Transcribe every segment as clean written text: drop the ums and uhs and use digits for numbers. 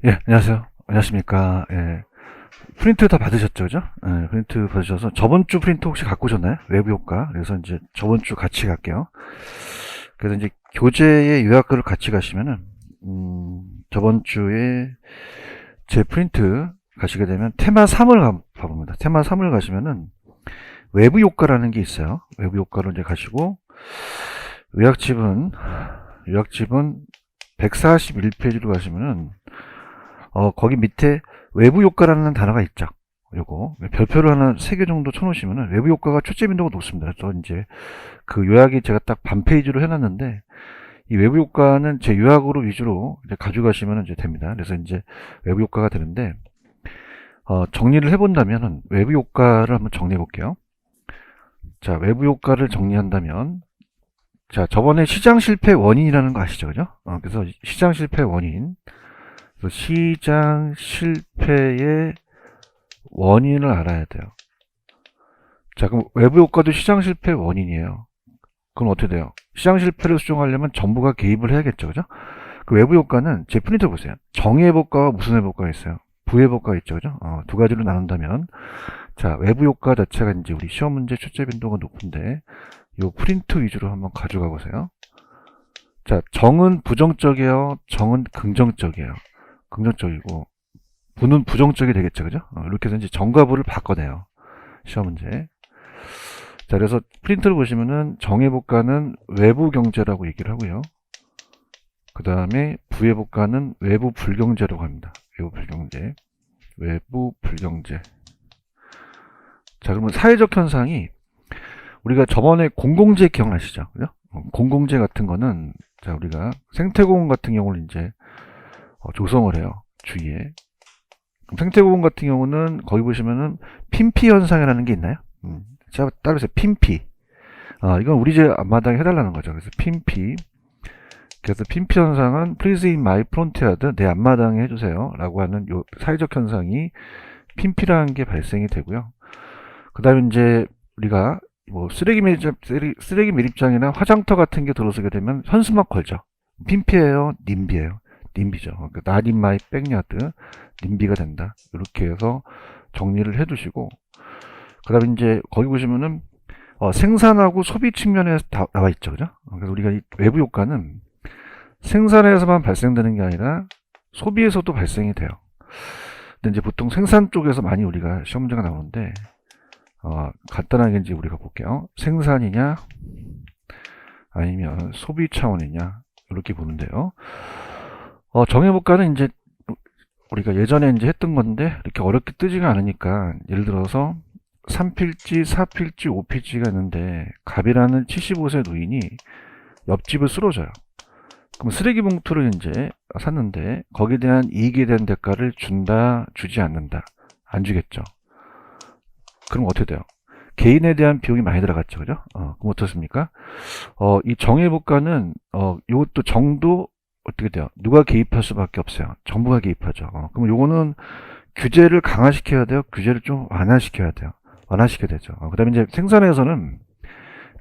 예, 안녕하세요. 안녕하십니까. 예. 프린트 다 받으셨죠, 그죠? 예, 프린트 받으셔서 저번 주 프린트 혹시 갖고 오셨나요? 외부 효과. 그래서 이제 저번 주 같이 갈게요. 그래서 이제 교재의 요약글을 같이 가시면은, 저번 주에 제 프린트 가시게 되면 테마 3을 가봅니다. 테마 3을 가시면은 외부 효과라는 게 있어요. 외부 효과로 이제 가시고, 요약집은 141페이지로 가시면은, 거기 밑에 외부 효과라는 단어가 있죠. 요거 별표를 하나 3개 정도 쳐놓으시면은 외부 효과가 초점 빈도가 높습니다. 그래서 이제 그 요약이 제가 딱 반 페이지로 해놨는데 이 외부 효과는 제 요약으로 위주로 이제 가져가시면 이제 됩니다. 그래서 이제 외부 효과가 되는데 정리를 해본다면은 외부 효과를 한번 정리해 볼게요. 자, 외부 효과를 정리한다면 자, 저번에 시장 실패 원인이라는 거 아시죠, 그죠? 그래서 시장 실패 원인, 그래서 시장 실패의 원인을 알아야 돼요. 자, 그럼 외부 효과도 시장 실패 원인이에요. 그럼 어떻게 돼요? 시장 실패를 수정하려면 정부가 개입을 해야겠죠, 그죠? 그 외부 효과는 제 프린터 보세요. 정의 효과와 무슨 효과가 있어요? 부의 효과가 있죠, 그죠? 두 가지로 나눈다면, 자, 외부 효과 자체가 이제 우리 시험 문제 출제 빈도가 높은데, 요 프린트 위주로 한번 가져가 보세요. 자, 정은 부정적이에요, 정은 긍정적이에요. 긍정적이고, 부는 부정적이 되겠죠, 그죠? 이렇게 해서 이제 정과 부를 바꿔내요. 시험 문제. 자, 그래서 프린트를 보시면은 정의복가는 외부 경제라고 얘기를 하고요. 그 다음에 부의복가는 외부 불경제라고 합니다. 외부 불경제. 외부 불경제. 자, 그러면 사회적 현상이 우리가 저번에 공공재 기억나시죠? 그죠? 공공재 같은 거는 자, 우리가 생태공원 같은 경우를 이제 조성을 해요. 주위에. 생태공원 같은 경우는 거기 보시면은 핀피 현상이라는 게 있나요? 자, 따라서 핀피. 이건 우리 집 앞마당에 해달라는 거죠. 그래서 핀피. 그래서 핀피 현상은 please in my front yard, 내 앞마당에 해주세요. 라고 하는 요 사회적 현상이 핀피라는 게 발생이 되고요. 그 다음에 이제 우리가 뭐 쓰레기 밀입장이나 화장터 같은 게 들어서게 되면 현수막 걸죠. 핀피예요, 님비예요. 님비죠. 그러니까 not in my backyard, 님비가 된다. 이렇게 해서 정리를 해두시고, 그 다음에 이제 거기 보시면은 생산하고 소비 측면에서 다 나와 있죠, 그죠? 그래서 우리가 이 외부 효과는 생산에서만 발생되는 게 아니라 소비에서도 발생이 돼요. 근데 이제 보통 생산 쪽에서 많이 우리가 시험 문제가 나오는데 간단하게 이제 우리가 볼게요. 생산이냐 아니면 소비 차원이냐 이렇게 보는데요. 정해볼까는 이제 우리가 예전에 이제 했던 건데 이렇게 어렵게 뜨지가 않으니까 예를 들어서 3필지, 4필지, 5필지가 있는데 갑이라는 75세 노인이 옆집을 쓸어줘요. 그럼 쓰레기 봉투를 이제 샀는데 거기에 대한 이익에 대한 대가를 준다, 주지 않는다. 안 주겠죠. 그럼 어떻게 돼요? 개인에 대한 비용이 많이 들어갔죠, 그죠? 그럼 어떻습니까? 이 정해복과는 이것도 정도 어떻게 돼요? 누가 개입할 수밖에 없어요. 정부가 개입하죠. 그럼 요거는 규제를 강화시켜야 돼요. 규제를 좀 완화시켜야 돼요. 완화시켜야 되죠. 그 다음에 이제 생산에서는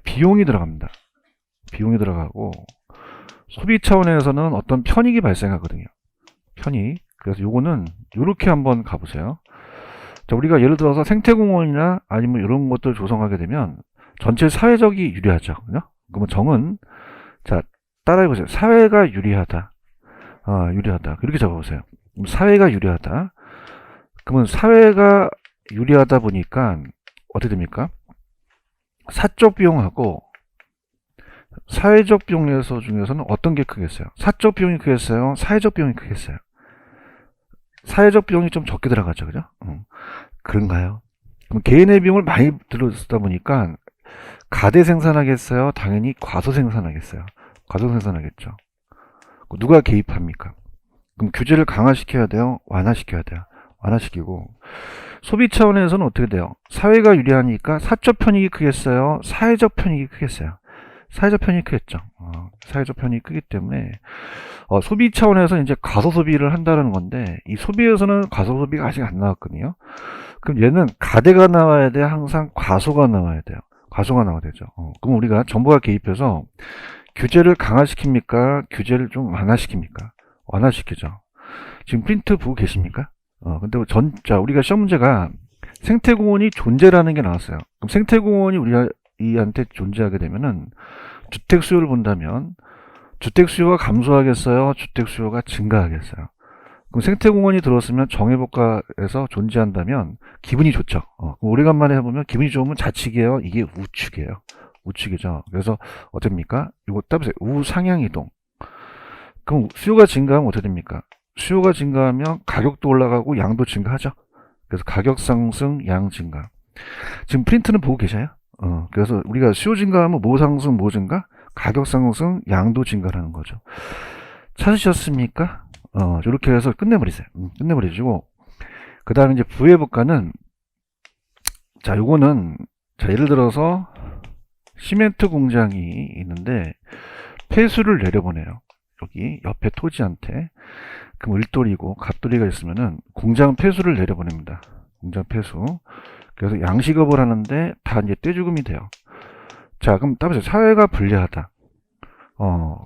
비용이 들어갑니다. 비용이 들어가고 소비 차원에서는 어떤 편익이 발생하거든요. 편익. 그래서 요거는 요렇게 한번 가보세요. 자, 우리가 예를 들어서 생태공원이나 아니면 이런 것들 조성하게 되면 전체 사회적이 유리하죠. 그죠? 그러면 정은 자, 따라해보세요. 사회가 유리하다. 유리하다. 이렇게 잡아보세요. 사회가 유리하다. 그러면 사회가 유리하다 보니까 어떻게 됩니까? 사적 비용하고 사회적 비용에서 중에서는 어떤 게 크겠어요? 사적 비용이 크겠어요? 사회적 비용이 크겠어요? 사회적 비용이 좀 적게 들어가죠, 그죠? 그런가요? 그럼 개인의 비용을 많이 들어쓰다 보니까 가대 생산하겠어요? 당연히 과소 생산하겠어요? 과소 생산하겠죠. 누가 개입합니까? 그럼 규제를 강화시켜야 돼요? 완화시켜야 돼요? 완화시키고 소비 차원에서는 어떻게 돼요? 사회가 유리하니까 사적 편익이 크겠어요? 사회적 편익이 크겠어요? 사회적 편익이 크겠죠. 사회적 편익이 크기 때문에 소비 차원에서 이제 과소 소비를 한다는 건데 이 소비에서는 과소 소비가 아직 안 나왔거든요. 그럼 얘는 가대가 나와야 돼? 항상 과소가 나와야 돼요? 과소가 나와야 되죠. 그럼 우리가 정부가 개입해서 규제를 강화시킵니까? 규제를 좀 완화시킵니까? 완화시키죠. 지금 프린트 보고 계십니까? 근데 자, 우리가 시험 문제가 생태공원이 존재라는 게 나왔어요. 그럼 생태공원이 우리한테 존재하게 되면은 주택 수요를 본다면 주택 수요가 감소하겠어요? 주택 수요가 증가하겠어요? 그럼 생태공원이 들었으면 정해복가에서 존재한다면 기분이 좋죠. 오래간만에 해보면 기분이 좋으면 좌측이에요? 이게 우측이에요. 우측이죠. 그래서 어떻습니까? 이거 따보세요. 우상향이동. 그럼 수요가 증가하면 어떻게 됩니까? 수요가 증가하면 가격도 올라가고 양도 증가하죠. 그래서 가격 상승, 양 증가. 지금 프린트는 보고 계셔요? 그래서 우리가 수요 증가하면 뭐 상승, 뭐 증가? 가격 상승, 양도 증가라는 거죠. 찾으셨습니까? 이렇게 해서 끝내버리세요. 끝내버리시고, 그 다음에 이제 부해복가는, 자, 요거는, 자, 예를 들어서, 시멘트 공장이 있는데, 폐수를 내려보내요. 여기, 옆에 토지한테. 그럼 을돌이고, 갑돌이가 있으면은, 공장 폐수를 내려보냅니다. 공장 폐수. 그래서 양식업을 하는데, 다 이제 떼죽음이 돼요. 자, 그럼 따보세요. 사회가 불리하다.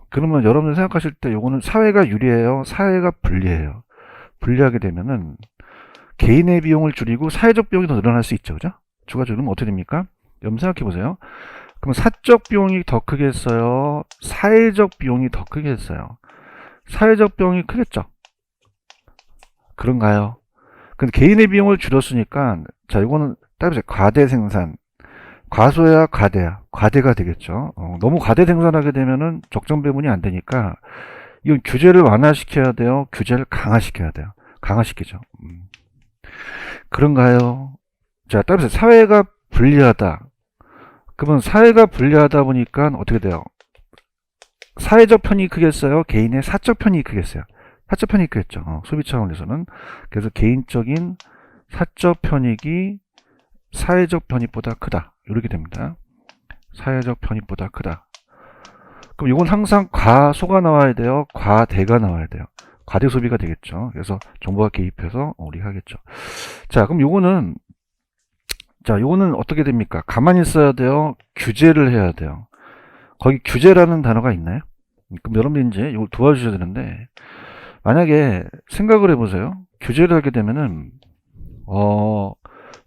그러면 여러분들 생각하실 때 요거는 사회가 유리해요? 사회가 불리해요? 불리하게 되면은 개인의 비용을 줄이고 사회적 비용이 더 늘어날 수 있죠. 그죠? 추가적으로 어떻게 됩니까? 여러분 생각해 보세요. 그럼 사적 비용이 더 크겠어요? 사회적 비용이 더 크겠어요? 사회적 비용이 크겠죠? 그런가요? 근데 개인의 비용을 줄였으니까, 자, 이거는 따보세요. 과대 생산. 과소야 과대야. 과대가 되겠죠. 너무 과대 생산하게 되면은 적정 배분이 안 되니까 이건 규제를 완화시켜야 돼요. 규제를 강화시켜야 돼요. 강화시키죠. 그런가요? 자, 따라서 사회가 불리하다. 그러면 사회가 불리하다 보니까 어떻게 돼요? 사회적 편익이 크겠어요? 개인의 사적 편익이 크겠어요? 사적 편익이 크겠죠. 소비 차원에서는. 그래서 개인적인 사적 편익이 사회적 편익보다 크다. 이렇게 됩니다. 사회적 편익보다 크다. 그럼 이건 항상 과소가 나와야 돼요? 과대가 나와야 돼요? 과대 소비가 되겠죠. 그래서 정부가 개입해서 우리가 하겠죠. 자, 그럼 요거는, 자, 요거는 어떻게 됩니까? 가만히 있어야 돼요? 규제를 해야 돼요? 거기 규제라는 단어가 있나요? 그럼 여러분들이 이제 이걸 도와주셔야 되는데, 만약에 생각을 해보세요. 규제를 하게 되면은,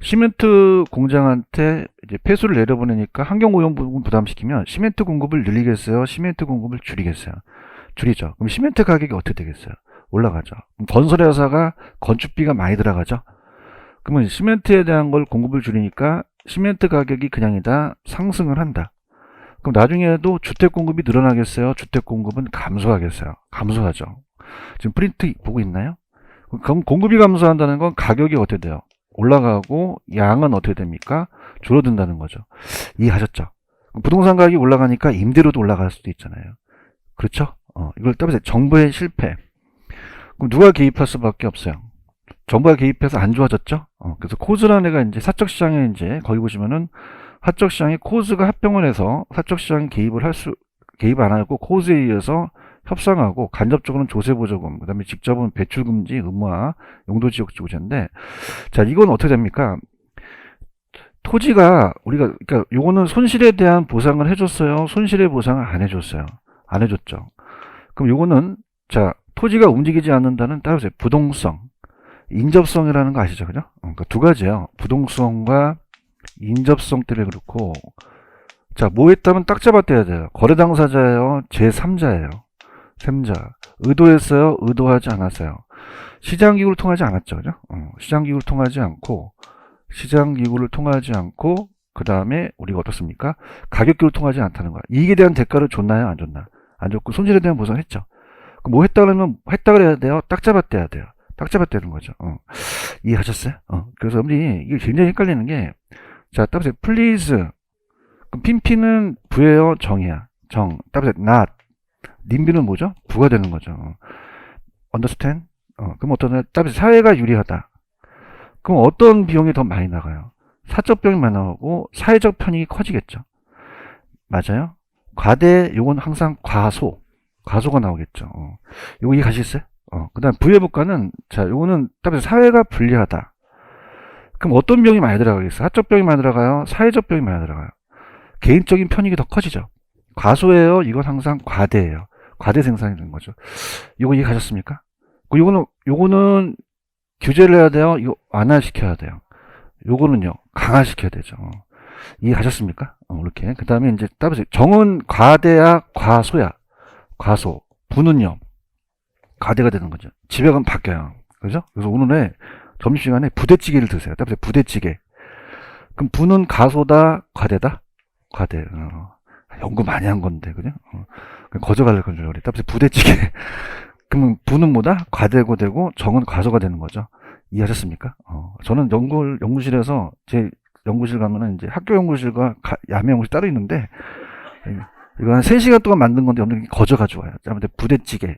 시멘트 공장한테 이제 폐수를 내려보내니까 환경오염 부분 부담시키면 시멘트 공급을 늘리겠어요? 시멘트 공급을 줄이겠어요? 줄이죠. 그럼 시멘트 가격이 어떻게 되겠어요? 올라가죠. 그럼 건설회사가 건축비가 많이 들어가죠. 그러면 시멘트에 대한 걸 공급을 줄이니까 시멘트 가격이 그냥이다 상승을 한다. 그럼 나중에도 주택 공급이 늘어나겠어요? 주택 공급은 감소하겠어요? 감소하죠. 지금 프린트 보고 있나요? 그럼 공급이 감소한다는 건 가격이 어떻게 돼요? 올라가고 양은 어떻게 됩니까? 줄어든다는 거죠. 이해하셨죠? 부동산 가격이 올라가니까 임대료도 올라갈 수도 있잖아요. 그렇죠? 이걸 따보세요. 정부의 실패. 그럼 누가 개입할 수밖에 없어요? 정부가 개입해서 안 좋아졌죠? 그래서 코즈라는 애가 이제 사적 시장에 이제 거기 보시면은 사적 시장에 코즈가 합병을 해서 사적 시장에 개입 안 하고 코즈에 의해서 협상하고 간접적으로는 조세보조금, 그 다음에 직접은 배출금지, 의무화, 용도지역주제인데, 자, 이건 어떻게 됩니까? 토지가, 그러니까 요거는 손실에 대한 보상을 해줬어요? 손실의 보상을 안 해줬어요? 안 해줬죠. 그럼 요거는, 자, 토지가 움직이지 않는다는, 따라서 부동성, 인접성이라는 거 아시죠? 그죠? 그러니까 두 가지예요. 부동성과 인접성 때문에 그렇고, 자, 뭐 했다면 딱 잡아떼야 돼요. 거래 당사자예요? 제3자예요? 셈자. 의도했어요? 의도하지 않았어요? 시장기구를 통하지 않았죠. 그죠? 시장기구를 통하지 않고, 그 다음에 우리가 어떻습니까? 가격기구를 통하지 않다는 거야. 이익에 대한 대가를 줬나요? 안 줬나? 안 줬고, 손실에 대한 보상을 했죠. 그럼 뭐 했다 그러면, 했다 그래야 돼요? 딱 잡아떼야 돼요. 딱 잡아떼는 거죠. 이해하셨어요? 그래서 우리, 이게 굉장히 헷갈리는 게, 자, 따보세요. please. 그럼 핀피는 부예요? 정이야? 정. 따보세요. not. 님비는 뭐죠? 부가 되는 거죠. understand? 그럼 어떤, 따라서 사회가 유리하다. 그럼 어떤 비용이 더 많이 나가요? 사적 비용이 많이 나가고 사회적 편익이 커지겠죠. 맞아요? 과대, 요건 항상 과소가 나오겠죠. 요거 이해가시겠어요? 그 다음 부의해볼까는, 자, 요거는 따라서 사회가 불리하다. 그럼 어떤 비용이 많이 들어가겠어요? 사적 비용이 많이 들어가요? 사회적 비용이 많이 들어가요? 개인적인 편익이 더 커지죠. 과소예요? 이건 항상 과대예요. 과대 생산이 되는 거죠. 이거 이해가셨습니까? 요거는 규제를 해야 돼요? 이거 완화시켜야 돼요? 요거는요, 강화시켜야 되죠. 이해하셨습니까? 이렇게. 그 다음에 이제 따보세요. 정은 과대야, 과소야? 과소. 부는요, 과대가 되는 거죠. 지배가 바뀌어요. 그죠? 그래서 오늘의 점심시간에 부대찌개를 드세요. 따보세요. 부대찌개. 그럼 부는 가소다, 과대다? 과대. 연구 많이 한 건데, 그죠? 거저갈 건 줄 알았더니 따보세요. 부대찌개. 그러면 부는 뭐다? 과대고 되고, 정은 과소가 되는 거죠. 이해하셨습니까? 저는 연구실에서 제 연구실 가면은 이제 학교 연구실과 야매 연구실 따로 있는데, 이거 한 3시간 동안 만든 건데, 여러분들 거저가지고 와요. 아무튼 부대찌개.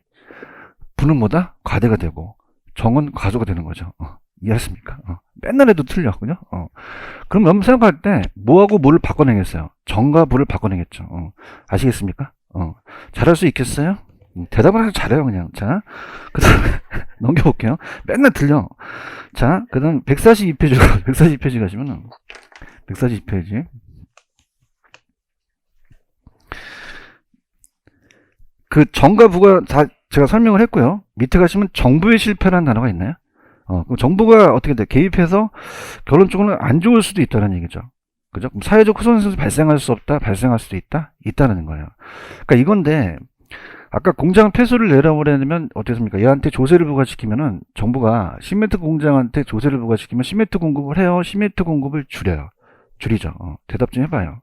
부는 뭐다? 과대가 되고, 정은 과소가 되는 거죠. 이해하셨습니까? 맨날 해도 틀려, 그죠? 그럼 여러분 생각할 때, 뭐하고 뭐를 바꿔내겠어요? 정과 부를 바꿔내겠죠. 아시겠습니까? 잘할 수 있겠어요? 대답을 아주 잘해요, 그냥. 자, 그 다음에, 넘겨볼게요. 맨날 틀려. 자, 그 다음, 142페이지 가시면은, 142페이지. 그 정과 부가 다 제가 설명을 했고요. 밑에 가시면 정부의 실패라는 단어가 있나요? 그럼 정부가 어떻게 돼? 개입해서 결론적으로는 안 좋을 수도 있다는 얘기죠. 그죠? 그럼 사회적 호선에서 발생할 수 없다, 발생할 수도 있다, 있다는 거예요. 그러니까 이건데, 아까 공장 폐수를 내려보려면 어떻습니까? 얘한테 조세를 부과시키면은 정부가 시멘트 공장한테 조세를 부과시키면 시멘트 공급을 해요? 시멘트 공급을 줄여요? 줄이죠. 대답 좀 해봐요.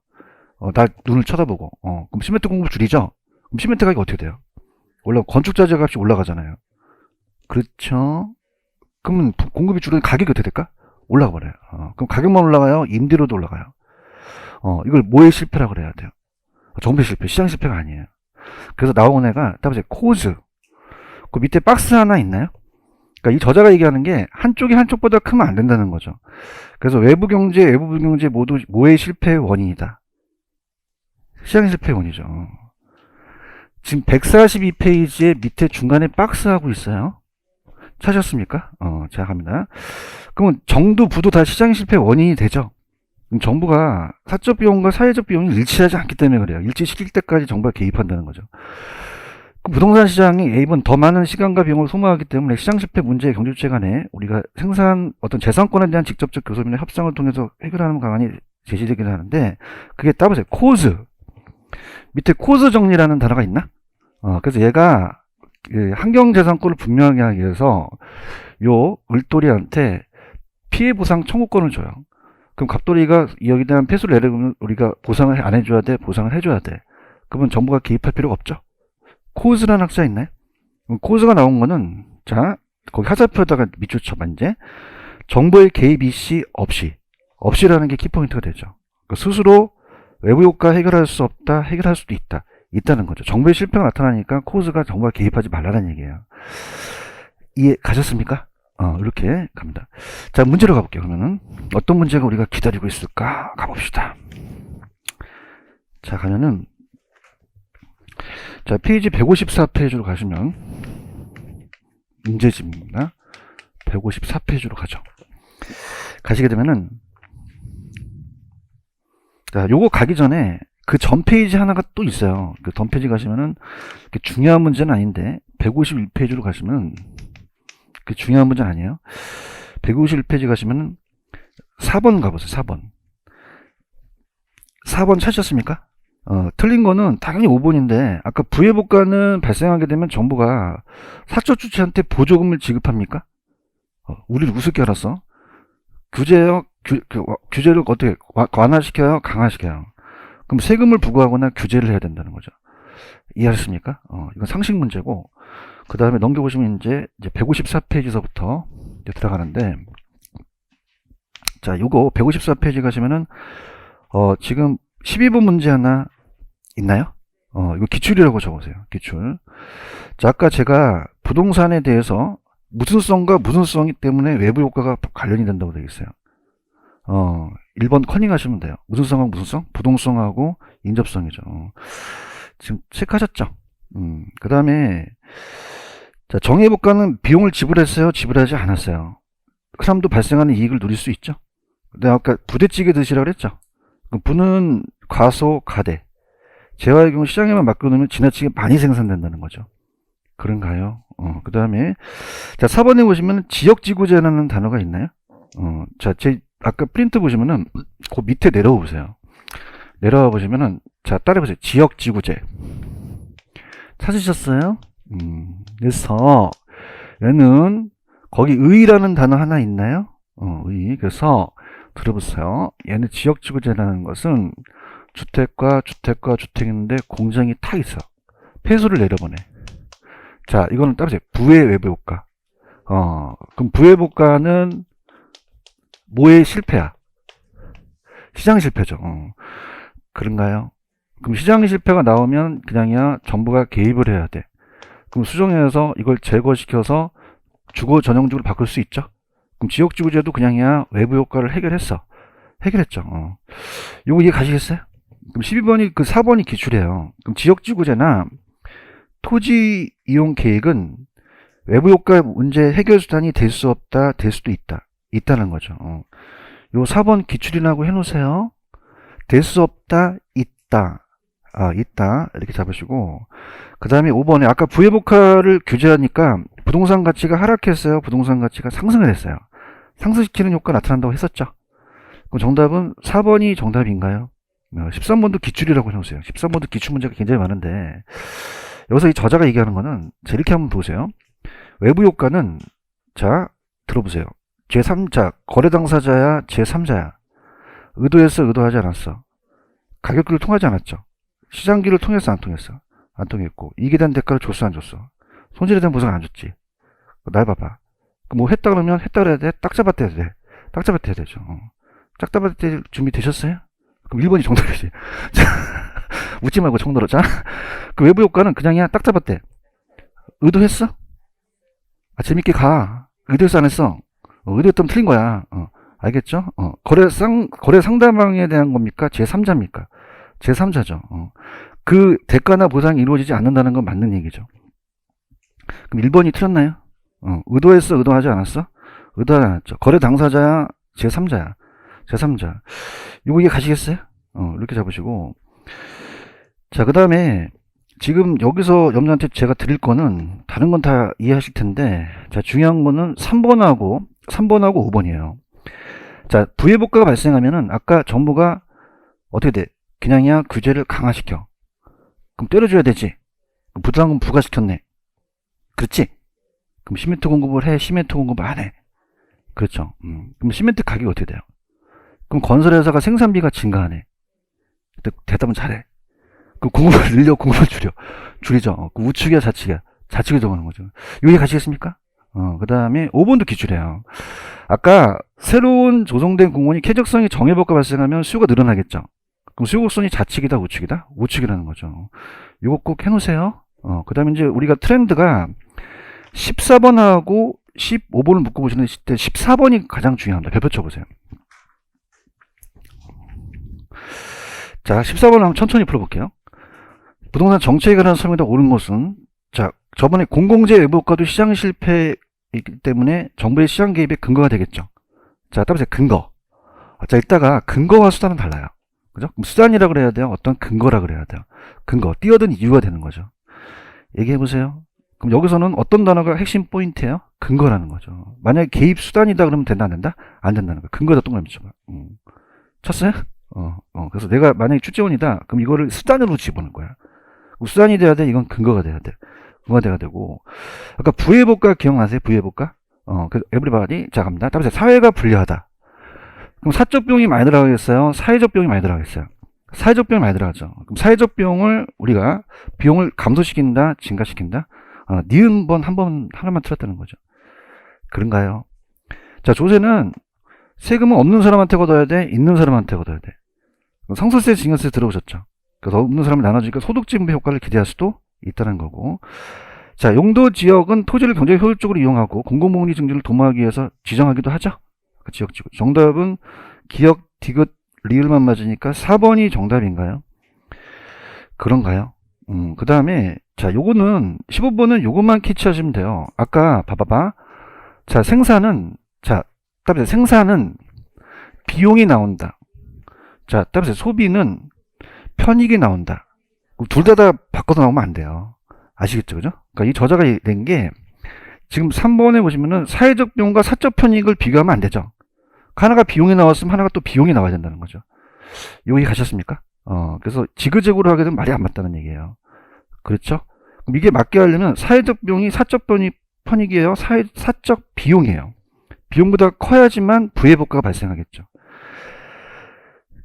나 눈을 쳐다보고. 그럼 시멘트 공급 줄이죠? 그럼 시멘트 가격이 어떻게 돼요? 원래 건축자재 값이 올라가잖아요. 그렇죠? 그러면 공급이 줄으면 가격이 어떻게 될까? 올라가 버려요. 그럼 가격만 올라가요? 임대료도 올라가요. 이걸 뭐의 실패라고 그래야 돼요? 정부의 실패, 시장 실패가 아니에요. 그래서 나온 애가 따보세요. 코즈. 그 밑에 박스 하나 있나요? 그러니까 이 저자가 얘기하는 게 한쪽이 한쪽보다 크면 안 된다는 거죠. 그래서 외부 경제, 외부 경제 모두 뭐의 실패의 원인이다. 시장 실패의 원이죠. 지금 142페이지에 밑에 중간에 박스하고 있어요. 찾았습니까? 제가 갑니다. 그러면 정도 부도 다 시장 실패 원인이 되죠. 정부가 사적 비용과 사회적 비용이 일치하지 않기 때문에 그래요. 일치시킬 때까지 정부가 개입한다는 거죠. 부동산 시장이 이번 더 많은 시간과 비용을 소모하기 때문에 시장 실패 문제의 경제주체 간에 우리가 생산 어떤 재산권에 대한 직접적 교섭이나 협상을 통해서 해결하는 방안이 제시되긴 하는데 그게 따보세요. 코즈. 밑에 코즈 정리라는 단어가 있나? 그래서 얘가 환경재산권을 분명하게 하기 위해서 요 을돌이한테 피해보상 청구권을 줘요. 그럼 갑돌이가 여기에 대한 폐수를 내려면 우리가 보상을 안 해줘야 돼? 보상을 해줘야 돼. 그러면 정부가 개입할 필요가 없죠. 코즈라는 학자 있나요? 코즈가 나온 거는 자 거기 하자표에다가 밑줄 쳐봐 이제 정부의 개입 이시 없이라는 게 키포인트가 되죠. 그러니까 스스로 외부 효과 해결할 수 없다, 해결할 수도 있다. 있다는 거죠. 정부의 실패가 나타나니까 코즈가 정부가 개입하지 말라는 얘기예요. 이해 가셨습니까? 이렇게 갑니다. 자, 문제로 가볼게요. 그러면은 어떤 문제가 우리가 기다리고 있을까? 가봅시다. 자, 가면은 자, 페이지 154페이지로 가시면 문제집입니다. 154페이지로 가죠. 가시게 되면은 자, 요거 가기 전에 그 전 페이지 하나가 또 있어요. 그 전 페이지 가시면은 중요한 문제는 아닌데 151페이지로 가시면 그 중요한 문제는 아니에요. 151페이지 가시면은 4번 가보세요. 4번 찾으셨습니까? 틀린 거는 당연히 5번인데 아까 부회복과는 발생하게 되면 정부가 사적 주체한테 보조금을 지급합니까? 우리를 우습게 알았어. 규제를 어떻게 완화시켜요? 강화시켜요? 그럼 세금을 부과하거나 규제를 해야 된다는 거죠. 이해하셨습니까? 이건 상식 문제고 그 다음에 넘겨보시면 이제 154페이지서부터 이제 들어가는데 자, 요거 154페이지 가시면은 지금 12번 문제 하나 있나요? 이거 기출이라고 적으세요. 기출. 자, 아까 제가 부동산에 대해서 무슨성과 무슨성이 때문에 외부 효과가 관련이 된다고 되어 있어요. 1번 커닝 하시면 돼요. 무슨성하고 무슨성? 부동성하고 인접성이죠. 지금 체크하셨죠? 그 다음에 자, 정의해볼까는 비용을 지불했어요? 지불하지 않았어요? 그 사람도 발생하는 이익을 누릴 수 있죠? 근데 아까 부대찌개 드시라고 그랬죠? 부는 과소, 가대. 재화의 경우 시장에만 맡겨놓으면 지나치게 많이 생산된다는 거죠. 그런가요? 그 다음에, 자, 4번에 보시면 지역지구제라는 단어가 있나요? 자, 아까 프린트 보시면은, 그 밑에 내려와 보세요. 내려와 보시면은, 자, 따라해보세요. 지역지구제. 찾으셨어요? 그래서, 얘는, 거기 의라는 단어 하나 있나요? 의. 그래서, 들어보세요. 얘는 지역지구제라는 것은, 주택과 주택인데, 공장이 탁 있어. 폐수를 내려보내. 자, 이거는 따라서 부의 외부 효과. 그럼 부의 효과는 뭐의 실패야? 시장 실패죠. 그런가요? 그럼 시장 실패가 나오면 그냥이야 정부가 개입을 해야 돼. 그럼 수정해서 이걸 제거시켜서 주거 전용지구로 바꿀 수 있죠. 그럼 지역지구제도 그냥이야 외부 효과를 해결했죠. 요거 이해 가시겠어요? 그럼 12번이 그 4번이 기출이에요. 그럼 지역지구제나 토지 이용 계획은 외부 효과 문제 해결 수단이 될 수 없다, 될 수도 있다. 있다는 거죠. 요 4번 기출이라고 해놓으세요. 될 수 없다, 있다. 있다. 이렇게 잡으시고. 그 다음에 5번에 아까 부회복화를 규제하니까 부동산 가치가 하락했어요. 부동산 가치가 상승을 했어요. 상승시키는 효과 나타난다고 했었죠. 그럼 정답은 4번이 정답인가요? 13번도 기출이라고 해놓으세요. 13번도 기출 문제가 굉장히 많은데 여기서 이 저자가 얘기하는 거는 자, 이렇게 한번 보세요. 외부 효과는 자 들어보세요. 제3자 거래 당사자야 제3자야 의도했어 의도하지 않았어 가격기를 통하지 않았죠. 시장기를 통했어 안 통했어 안 통했고 이익에 대한 대가를 줬어 안 줬어 손실에 대한 보상을 안 줬지. 날 봐봐. 뭐 했다 그러면 했다 그래야 돼. 딱 잡았대야 돼. 딱 잡았대야 되죠. 딱 잡았대 준비 되셨어요? 그럼 1번이 정답이지. 웃지 말고 정답으로. 자, 그 외부 효과는 그냥이야. 딱 잡았대. 의도했어? 재밌게 가. 의도했어 안 했어? 의도했다면 틀린 거야. 알겠죠? 거래 상대방에 대한 겁니까? 제3자입니까? 제3자죠. 그 대가나 보상이 이루어지지 않는다는 건 맞는 얘기죠. 그럼 1번이 틀렸나요? 의도했어? 의도하지 않았어? 의도하지 않았죠. 거래 당사자야? 제3자야. 제3자. 요거 이해 가시겠어요? 이렇게 잡으시고. 자, 그 다음에 지금 여기서 여러분한테 제가 드릴 거는 다른 건 다 이해하실 텐데 자, 중요한 거는 3번하고 5번이에요. 자, 부회복과가 발생하면은 아까 정부가 어떻게 돼? 그냥이야 규제를 강화시켜. 그럼 때려줘야 되지. 부담금 부과시켰네. 그렇지? 그럼 시멘트 공급을 해? 시멘트 공급 안 해? 그렇죠. 그럼 시멘트 가격이 어떻게 돼요? 그럼 건설회사가 생산비가 증가하네. 대답은 잘해. 그 공급을 늘려, 공급을 줄이죠. 그 우측이야, 좌측이야. 좌측이 들어가는 거죠. 여기 가시겠습니까? 그 다음에 5번도 기출해요. 아까 새로운 조성된 공원이 쾌적성이 정해복과 발생하면 수요가 늘어나겠죠. 그럼 수요 곡선이 좌측이다, 우측이다? 우측이라는 거죠. 이거 꼭 해놓으세요. 그 다음에 이제 우리가 트렌드가 14번하고 15번을 묶어보시는 때 14번이 가장 중요합니다. 별표 쳐보세요. 자, 14번 한번 천천히 풀어볼게요. 부동산 정책에 관한 설명이 옳은 것은 자, 저번에 공공재 외부효과도 시장 실패이기 때문에 정부의 시장 개입의 근거가 되겠죠. 자, 따라서 근거. 자, 이따가 근거와 수단은 달라요. 그죠? 그럼 수단이라고 그래야 돼요? 어떤 근거라 그래야 돼요? 근거. 뛰어든 이유가 되는 거죠. 얘기해보세요. 그럼 여기서는 어떤 단어가 핵심 포인트예요? 근거라는 거죠. 만약에 개입 수단이다 그러면 된다 안 된다? 안 된다는 거예요. 근거에다 동그라미 쳐봐. 쳤어요? 그래서 내가 만약에 출제원이다 그럼 이거를 수단으로 집어넣는 거야. 수단이 돼야 돼. 이건 근거가 돼야 돼. 근거가 돼야 되고 아까 부회복과 기억나세요? 부회복과? 그래서 에브리바디 자 갑니다. 따라서 사회가 불리하다. 그럼 사적 비용이 많이 들어가겠어요? 사회적 비용이 많이 들어가겠어요? 사회적 비용이 많이 들어가죠. 그럼 사회적 비용을 우리가 비용을 감소시킨다, 증가시킨다. 니은 번 한 번 하나만 틀었다는 거죠. 그런가요? 자, 조세는 세금은 없는 사람한테 걷어야 돼, 있는 사람한테 걷어야 돼. 상속세, 증여세 들어보셨죠? 그래서 없는 사람을 나눠주니까 소득지분배 효과를 기대할 수도 있다는 거고. 자, 용도 지역은 토지를 경제 효율적으로 이용하고 공공복리 증진을 도모하기 위해서 지정하기도 하죠. 그 지역지구. 정답은 기역, 디귿, 리을만 맞으니까 4번이 정답인가요? 그런가요? 그 다음에 자, 요거는 15번은 요것만 캐치하시면 돼요. 아까 봐봐봐. 자, 생산은 비용이 나온다. 자, 따라서 소비는 편익이 나온다. 둘 다 바꿔서 나오면 안 돼요. 아시겠죠? 그죠? 그러니까 이 저자가 낸 게 지금 3번에 보시면은 사회적 비용과 사적 편익을 비교하면 안 되죠. 하나가 비용이 나왔으면 하나가 또 비용이 나와야 된다는 거죠. 여기 가셨습니까? 그래서 지그재그로 하게 되면 말이 안 맞다는 얘기예요. 그렇죠? 그럼 이게 맞게 하려면 사회적 비용이 사적 편익이에요? 사적 비용이에요. 비용보다 커야지만 부의보가가 발생하겠죠.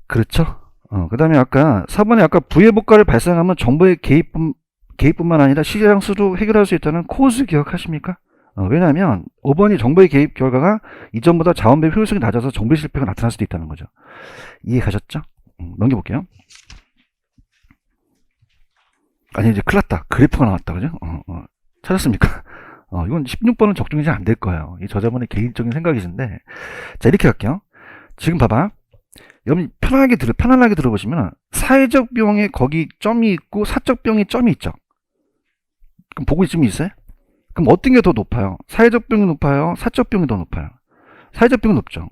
그렇죠? 그 다음에 아까 4번에 아까 부의보가를 발생하면 정부의 개입뿐만 아니라 시장 수도 해결할 수 있다는 코스 기억하십니까? 왜냐하면 5번이 정부의 개입 결과가 이전보다 자원 배분 효율성이 낮아서 정부의 실패가 나타날 수도 있다는 거죠. 이해 가셨죠? 넘겨볼게요. 아니 이제 큰일 났다. 그래프가 나왔다. 그죠? 찾았습니까? 이건 16번은 적중이 잘 안 될 거예요. 이 저자분의 개인적인 생각이신데, 자 이렇게 갈게요. 지금 봐봐. 여러분 편안하게 들어보시면 사회적 비용에 거기 점이 있고 사적 비용에 점이 있죠. 그럼 보고 있으면 있어요? 그럼 어떤 게 더 높아요? 사회적 비용이 높아요? 사적 비용이 더 높아요? 사회적 비용이 높죠.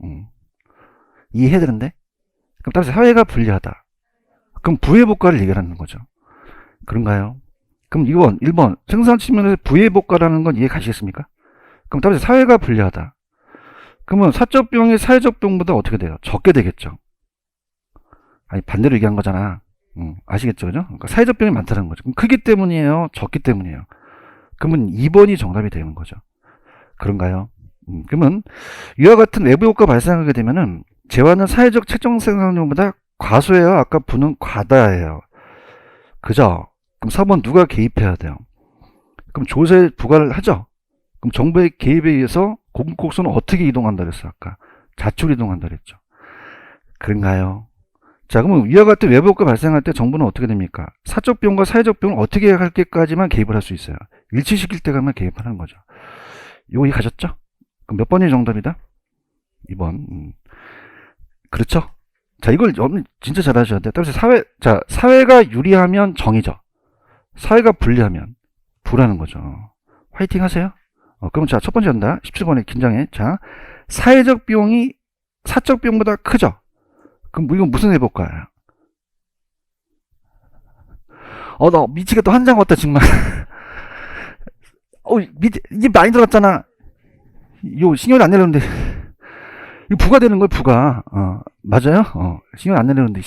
이해해야 되는데? 그럼 따라서 사회가 불리하다. 그럼 부의보가를 얘기하는 거죠. 그런가요? 그럼 1번 생산 측면에서 부의보가라는 건 이해 가시겠습니까? 그럼 따라서 사회가 불리하다. 그러면 사적 비용이 사회적 비용보다 어떻게 돼요? 적게 되겠죠. 아니 반대로 얘기한 거잖아. 아시겠죠? 그죠? 그러니까 사회적 비용이 많다는 거죠. 그럼 크기 때문이에요? 적기 때문이에요? 그러면 2번이 정답이 되는 거죠. 그런가요? 그러면 이와 같은 외부 효과 발생하게 되면은 재화는 사회적 책정 생산량보다 과소해요? 아까 부는 과다해요? 그죠? 그럼 4번 누가 개입해야 돼요? 그럼 조세 부과를 하죠? 그럼 정부의 개입에 의해서 공급곡선은 어떻게 이동한다 그랬어? 아까 좌측으로 이동한다 그랬죠. 그런가요? 자, 그러면 위와 같은 외부 효과 발생할 때 정부는 어떻게 됩니까? 사적 비용과 사회적 비용을 어떻게 할 때까지만 개입을 할 수 있어요. 일치시킬 때가만 개입하는 거죠. 이거 이해 가셨죠? 그럼 몇 번이 정답이다? 2번. 그렇죠? 자, 이걸 진짜 잘 하셔야 돼요. 따라서 사회가 유리하면 정이죠. 사회가 불리하면 부라는 거죠. 화이팅 하세요. 그럼 자, 첫 번째 한다. 17번에 긴장해. 자, 사회적 비용이 사적 비용보다 크죠? 그럼 이건 무슨 해볼까요? 나 미치겠다. 한장 왔다, 정말. 이게 많이 들어갔잖아. 이거 신경이 안 내려는데. 이거 부가 되는 거예요, 부가. 맞아요? 신경 안 내려는데,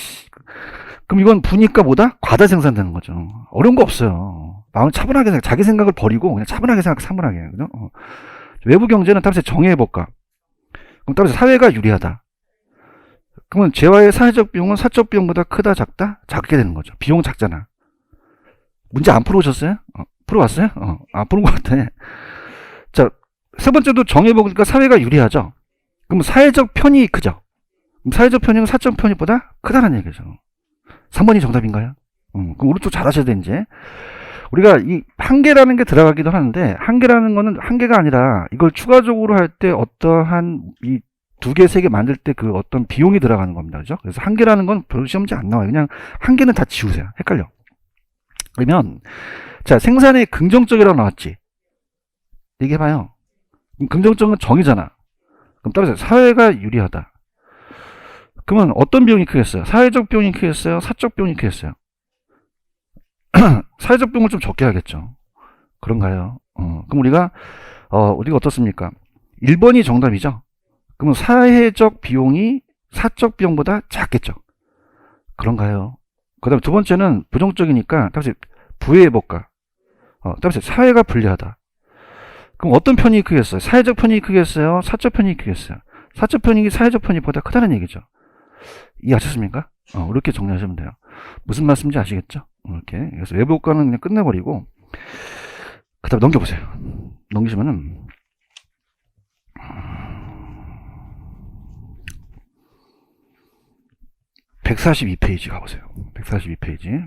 그럼 이건 부니까 뭐다? 과다 생산되는 거죠. 어려운 거 없어요. 마음을 차분하게 자기 생각을 버리고, 그냥 차분하게 차분하게. 그죠? 외부 경제는 따라서 정해볼까? 그럼 따라서 사회가 유리하다. 그러면 재화의 사회적 비용은 사적 비용보다 크다, 작다? 작게 되는 거죠. 비용 작잖아. 문제 안 풀어오셨어요? 풀어왔어요? 안 푸는 것 같아. 자, 세 번째도 정해보니까 사회가 유리하죠. 그럼 사회적 편익이 크죠. 그럼 사회적 편익은 사적 편익보다 크다는 얘기죠. 3번이 정답인가요? 그럼 오른쪽 잘 하셔야 돼, 이제. 우리가 이 한계라는 게 들어가기도 하는데, 한계라는 거는 한계가 아니라 이걸 추가적으로 할 때 어떠한 이 두 개, 세 개 만들 때 그 어떤 비용이 들어가는 겁니다. 그죠? 그래서 한계라는 건 별로 시험 문제 안 나와요. 그냥 한계는 다 지우세요. 헷갈려. 그러면, 자, 생산의 긍정적이라고 나왔지. 얘기해봐요. 긍정적은 정이잖아. 그럼 따라서 사회가 유리하다. 그러면 어떤 비용이 크겠어요? 사회적 비용이 크겠어요? 사적 비용이 크겠어요? 사회적 비용을 좀 적게 하겠죠. 그런가요? 그럼 우리가 어떻습니까? 1번이 정답이죠? 그러면 사회적 비용이 사적 비용보다 작겠죠. 그런가요? 그 다음에 두 번째는 부정적이니까 따라서 부의해볼까? 따라서 사회가 불리하다. 그럼 어떤 편익이 크겠어요? 사회적 편익이 크겠어요? 사적 편익이 크겠어요? 사적 편익이 사회적 편익보다 크다는 얘기죠. 이해하셨습니까? 이렇게 정리하시면 돼요. 무슨 말씀인지 아시겠죠? 이렇게. 그래서 외부 효과는 그냥 끝내버리고, 그 다음에 넘겨보세요. 넘기시면은, 142페이지 가보세요. 142페이지.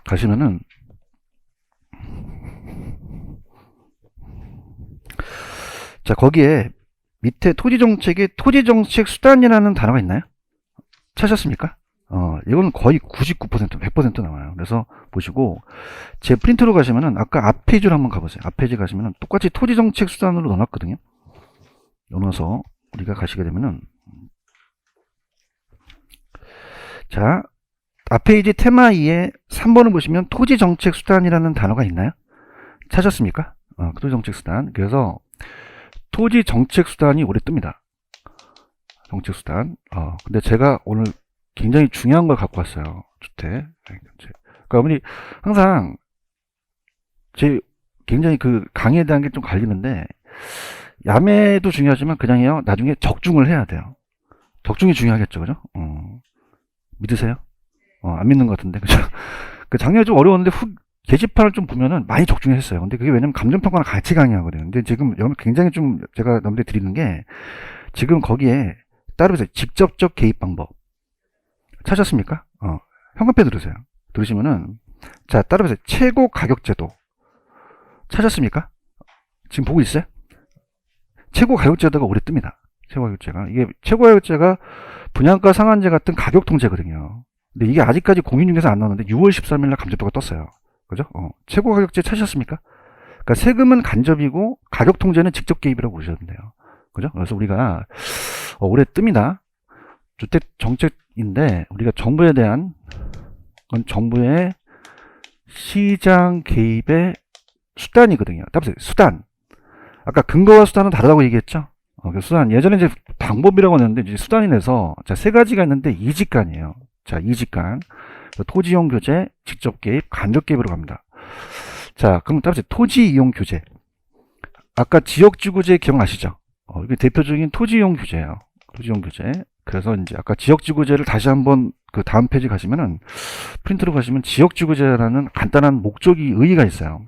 가시면은, 자, 거기에 밑에 토지정책에 토지정책 수단이라는 단어가 있나요? 찾으셨습니까? 이건 거의 99%, 100% 나와요. 그래서 보시고, 제 프린트로 가시면은, 아까 앞 페이지로 한번 가보세요. 앞 페이지 가시면은, 똑같이 토지정책 수단으로 넣어놨거든요. 넣어서, 우리가 가시게 되면은, 자, 앞에 이제 테마 2에 3번을 보시면 토지정책수단이라는 단어가 있나요? 찾았습니까? 토지정책수단. 그래서 토지정책수단이 올해 뜹니다. 정책수단. 근데 제가 오늘 굉장히 중요한 걸 갖고 왔어요. 주택. 그러니까 우리 항상 굉장히 그 강의에 대한 게 좀 갈리는데, 야매도 중요하지만 그냥요, 나중에 적중을 해야 돼요. 적중이 중요하겠죠, 그죠? 믿으세요? 안 믿는 것 같은데, 그죠? 그 작년에 좀 어려웠는데, 게시판을 좀 보면은 많이 적중했어요. 근데 그게 왜냐면 감정평가랑 같이 강의하거든요. 근데 지금 굉장히 좀 제가 넘겨 드리는 게, 지금 거기에 따르면서 직접적 개입 방법. 찾았습니까? 현관표 들으세요. 들으시면은, 자, 따르면서 최고 가격 제도. 찾았습니까? 지금 보고 있어요? 최고 가격 제도가 올해 뜹니다. 최고 가격제가. 이게 최고 가격제가 분양가 상한제 같은 가격 통제거든요. 근데 이게 아직까지 공인중개사 안 나왔는데 6월 13일 날 감정표가 떴어요. 그죠? 최고 가격제 찾으셨습니까? 그러니까 세금은 간접이고 가격 통제는 직접 개입이라고 보시면 돼요. 그죠? 그래서 우리가 올해 뜹니다. 주택 정책인데 우리가 정부에 대한 건 정부의 시장 개입의 수단이거든요. 따라서 수단. 아까 근거와 수단은 다르다고 얘기했죠. 수단. 예전에 이제 방법이라고 했는데 이제 수단이 내서 자, 세 가지가 있는데 이직간이에요. 자, 이직간. 토지 이용 규제, 직접 개입, 간접 개입으로 갑니다. 자, 그럼 따라서 토지 이용 규제. 아까 지역지구제 기억나시죠? 이게 대표적인 토지 이용 규제예요. 토지 이용 규제. 그래서 이제 아까 지역지구제를 다시 한번 그 다음 페이지 가시면은 프린트로 가시면 지역지구제라는 간단한 목적이 의의가 있어요.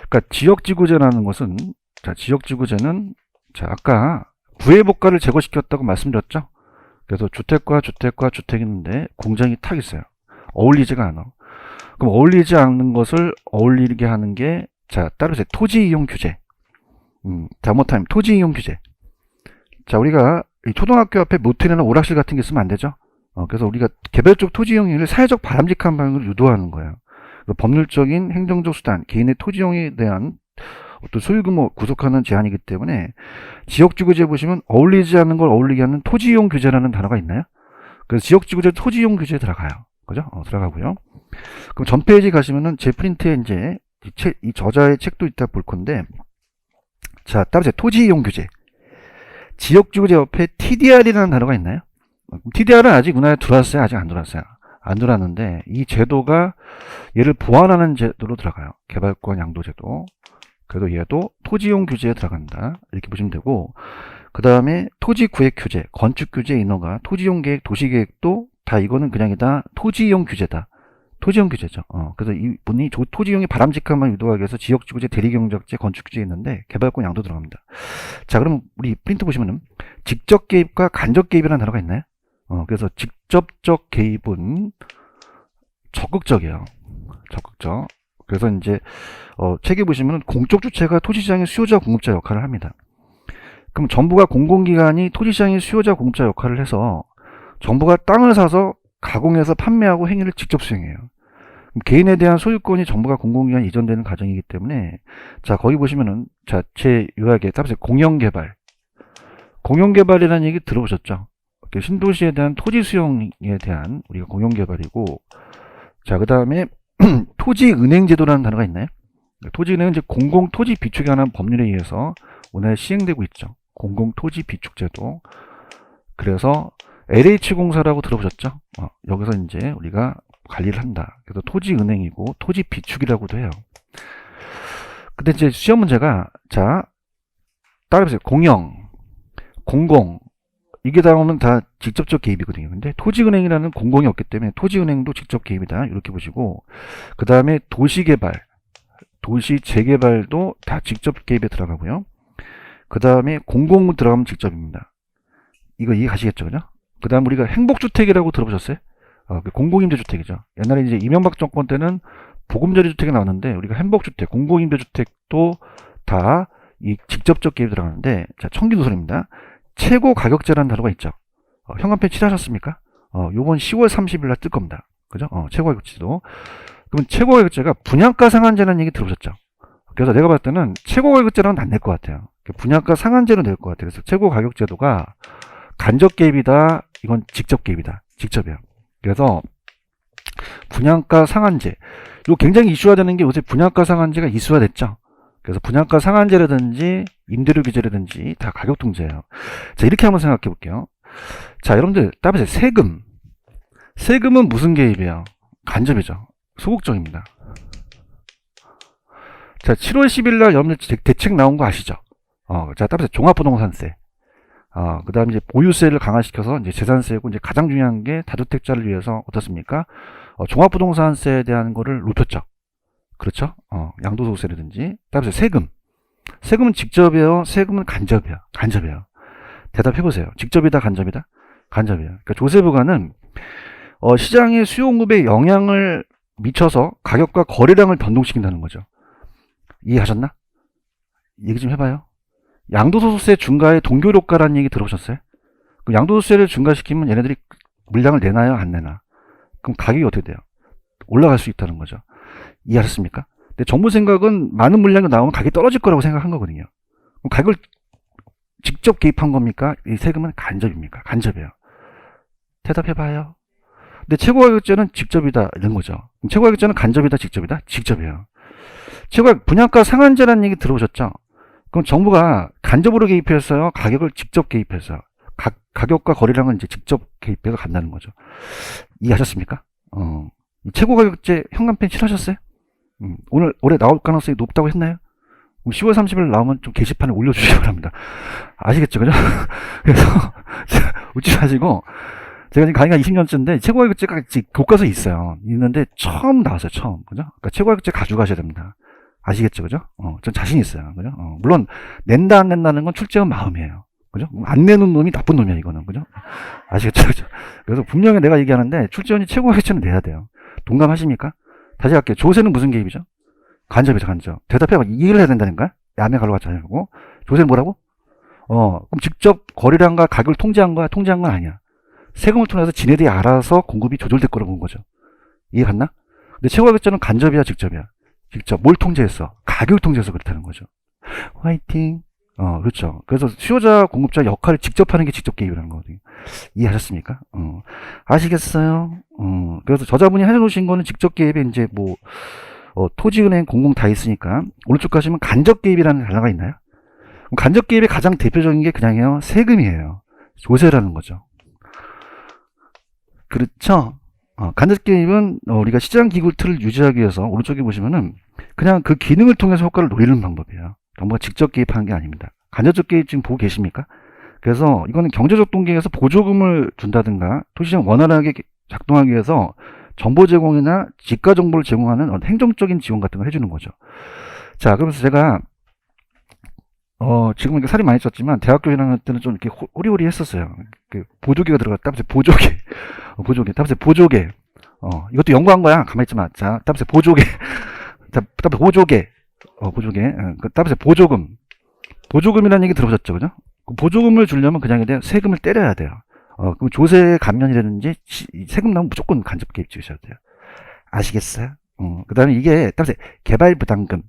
그러니까 지역지구제라는 것은 자, 지역지구제는 자, 아까 구애복가를 제거시켰다고 말씀드렸죠? 그래서 주택과 주택과 주택이 있는데 공장이 탁 있어요. 어울리지가 않아. 그럼 어울리지 않는 것을 어울리게 하는 게 자, 따라서 토지 이용 규제. 잘못하면 토지 이용 규제. 자, 우리가 초등학교 앞에 모텔이나 오락실 같은 게 있으면 안 되죠? 그래서 우리가 개별적 토지 이용을 사회적 바람직한 방향으로 유도하는 거예요. 법률적인 행정적 수단, 개인의 토지 이용에 대한 어떤 소유규모 구속하는 제한이기 때문에 지역지구제 보시면 어울리지 않는 걸 어울리게 하는 토지 이용 규제라는 단어가 있나요? 그래서 지역지구제 토지 이용 규제에 들어가요. 그죠? 들어가고요. 그럼 전 페이지 가시면은 제 프린트에 이제 이 저자의 책도 있다 볼 건데, 자, 따라서 토지 이용 규제. 지역지구제 옆에 TDR이라는 단어가 있나요? TDR은 아직 우리나라에 들어왔어요? 아직 안 들어왔어요? 안 들어왔는데 이 제도가 얘를 보완하는 제도로 들어가요. 개발권 양도제도. 그래도 얘도 토지용 규제에 들어간다. 이렇게 보시면 되고, 그 다음에 토지구획 규제, 건축규제 인허가, 토지용 계획, 도시계획도 다 이거는 그냥이다. 토지용 규제다. 토지용 규제죠. 그래서 이분이 토지용이 바람직함을 유도하기 위해서 지역지구제, 대리경작제, 건축규제 있는데 개발권 양도 들어갑니다. 자, 그럼 우리 프린트 보시면은 직접 개입과 간접 개입이라는 단어가 있나요? 그래서 직접적 개입은 적극적이에요. 적극적. 그래서 이제 책에 보시면 공적 주체가 토지시장의 수요자 공급자 역할을 합니다. 그럼 정부가 공공기관이 토지시장의 수요자 공급자 역할을 해서 정부가 땅을 사서 가공해서 판매하고 행위를 직접 수행해요. 그럼 개인에 대한 소유권이 정부가 공공기관에 이전되는 과정이기 때문에 자, 거기 보시면은 자, 제 요약에 따라서 공영개발. 공영개발이라는 얘기 들어보셨죠? 신도시에 대한 토지 수용에 대한 우리가 공영개발이고, 자, 그 다음에 토지은행제도라는 단어가 있나요? 토지은행은 이제 공공토지 비축에 관한 법률에 의해서 오늘 시행되고 있죠. 공공토지비축제도. 그래서 LH공사라고 들어보셨죠? 여기서 이제 우리가 관리를 한다. 그래서 토지은행이고 토지비축이라고도 해요. 근데 이제 시험 문제가 자, 따라해보세요. 공영, 공공 이게 나오면 다 직접적 개입이거든요. 근데 토지은행이라는 공공이 없기 때문에 토지은행도 직접 개입이다. 이렇게 보시고, 그 다음에 도시개발, 도시재개발도 다 직접 개입에 들어가고요. 그 다음에 공공 들어가면 직접입니다. 이거 이해가시겠죠? 그죠? 그 다음 우리가 행복주택이라고 들어보셨어요? 공공임대주택이죠. 옛날에 이제 이명박 정권 때는 보금자리주택이 나왔는데 우리가 행복주택, 공공임대주택도 다 이 직접적 개입이 들어가는데, 자, 청기노선입니다. 최고 가격제라는 단어가 있죠. 현관펜 칠하셨습니까? 요번 10월 30일 날 뜰 겁니다. 그죠? 최고 가격제도. 그럼 최고 가격제가 분양가 상한제라는 얘기 들어보셨죠? 그래서 내가 봤을 때는 최고 가격제로는 안 낼 것 같아요. 분양가 상한제로 낼 것 같아요. 그래서 최고 가격제도가 간접 개입이다. 이건 직접 개입이다. 직접이에요. 그래서 분양가 상한제. 이거 굉장히 이슈화 되는 게 요새 분양가 상한제가 이슈화 됐죠. 그래서 분양가 상한제라든지 임대료 규제라든지 다 가격 통제예요. 자, 이렇게 한번 생각해 볼게요. 자, 여러분들 따라서 세금. 세금은 무슨 개입이에요? 간접이죠. 소극적입니다. 자, 7월 10일 날 여러분들 대책 나온 거 아시죠? 자, 따라서 종합부동산세. 그 다음에 이제 보유세를 강화시켜서 이제 재산세고, 이제 가장 중요한 게 다주택자를 위해서 어떻습니까? 종합부동산세에 대한 거를 높였죠. 그렇죠? 양도소득세라든지. 따라서 세금. 세금은 직접이에요? 세금은 간접이에요? 간접이에요. 대답해보세요. 직접이다, 간접이다? 간접이에요. 그러니까 조세부가는 시장의 수요 공급에 영향을 미쳐서 가격과 거래량을 변동시킨다는 거죠. 이해하셨나? 얘기 좀 해봐요. 양도소득세 중과의 동결효과라는 얘기 들어보셨어요? 그럼 양도소득세를 중과시키면 얘네들이 물량을 내나요? 안 내나? 그럼 가격이 어떻게 돼요? 올라갈 수 있다는 거죠. 이해하셨습니까? 근데 정부 생각은 많은 물량이 나오면 가격이 떨어질 거라고 생각한 거거든요. 그럼 가격을 직접 개입한 겁니까? 이 세금은 간접입니까? 간접이에요. 대답해봐요. 근데 최고가격제는 직접이다 이런 거죠. 그럼 최고가격제는 간접이다, 직접이다? 직접이에요. 분양가 상한제라는 얘기 들어보셨죠? 그럼 정부가 간접으로 개입했어요? 가격을 직접 개입했어요? 가격과 거래량은 이제 직접 개입해서 간다는 거죠. 이해하셨습니까? 최고가격제 현관펜 칠하셨어요? 올해 나올 가능성이 높다고 했나요? 10월 30일 나오면 좀 게시판에 올려주시기 바랍니다. 아시겠죠? 그죠? 그래서, 웃지 마시고, 제가 지금 강의가 20년째인데, 최고가격제가 교과서에 있어요. 있는데, 처음 나왔어요, 처음. 그죠? 그러니까 최고가격제 가져가셔야 됩니다. 아시겠죠? 그죠? 전 자신 있어요. 그죠? 물론, 낸다, 안 낸다는 건 출제한 마음이에요. 그죠? 안 내는 놈이 나쁜 놈이야, 이거는. 그죠? 아시겠죠? 그죠? 그래서 분명히 내가 얘기하는데, 출제원이 최고가격제는 내야 돼요. 동감하십니까? 다시 할게요. 조세는 무슨 개입이죠? 간접이죠, 간접. 대답해봐. 이해를 해야 된다니까? 야매 가로 같지 않고. 조세는 뭐라고? 그럼 직접 거래량과 가격을 통제한 거야? 통제한 건 아니야. 세금을 통해서 지네들이 알아서 공급이 조절될 거라고 본 거죠. 이해 갔나? 근데 최고가격제는 간접이야, 직접이야? 직접. 뭘 통제했어? 가격을 통제해서 그렇다는 거죠. 화이팅. 그렇죠. 그래서 수요자, 공급자 역할을 직접 하는 게 직접 개입이라는 거거든요. 이해하셨습니까? 아시겠어요? 그래서 저자분이 해놓으신 거는 직접 개입에 이제 뭐, 토지은행, 공공 다 있으니까, 오른쪽 가시면 간접 개입이라는 단어가 있나요? 간접 개입의 가장 대표적인 게 그냥요, 세금이에요. 조세라는 거죠. 그렇죠? 간접 개입은, 우리가 시장 기구 틀을 유지하기 위해서, 오른쪽에 보시면은, 그냥 그 기능을 통해서 효과를 노리는 방법이에요. 정부가 직접 개입하는 게 아닙니다. 간접적 개입 지금 보고 계십니까? 그래서 이거는 경제적 동기에서 보조금을 준다든가 토시장 원활하게 작동하기 위해서 정보 제공이나 지가 정보를 제공하는 행정적인 지원 같은 걸 해주는 거죠. 자, 그러면서 제가 지금 이렇게 살이 많이 쪘지만 대학교 1학년 때는 좀 이렇게 호리호리 했었어요. 그 보조개가 들어갔다. 따라서 보조개, 따라서 보조개. 이것도 연구한 거야. 가만히 있지 마. 자, 따라서 보조개, 따라서 보조개. 보조개. 따라서 보조금. 보조금이라는 얘기 들어보셨죠, 그죠? 보조금을 주려면 그냥 세금을 때려야 돼요. 그럼 조세 감면이라든지 세금 나오면 무조건 간접 개입 지으셔야 돼요. 아시겠어요? 그 다음에 이게 따라서 개발부담금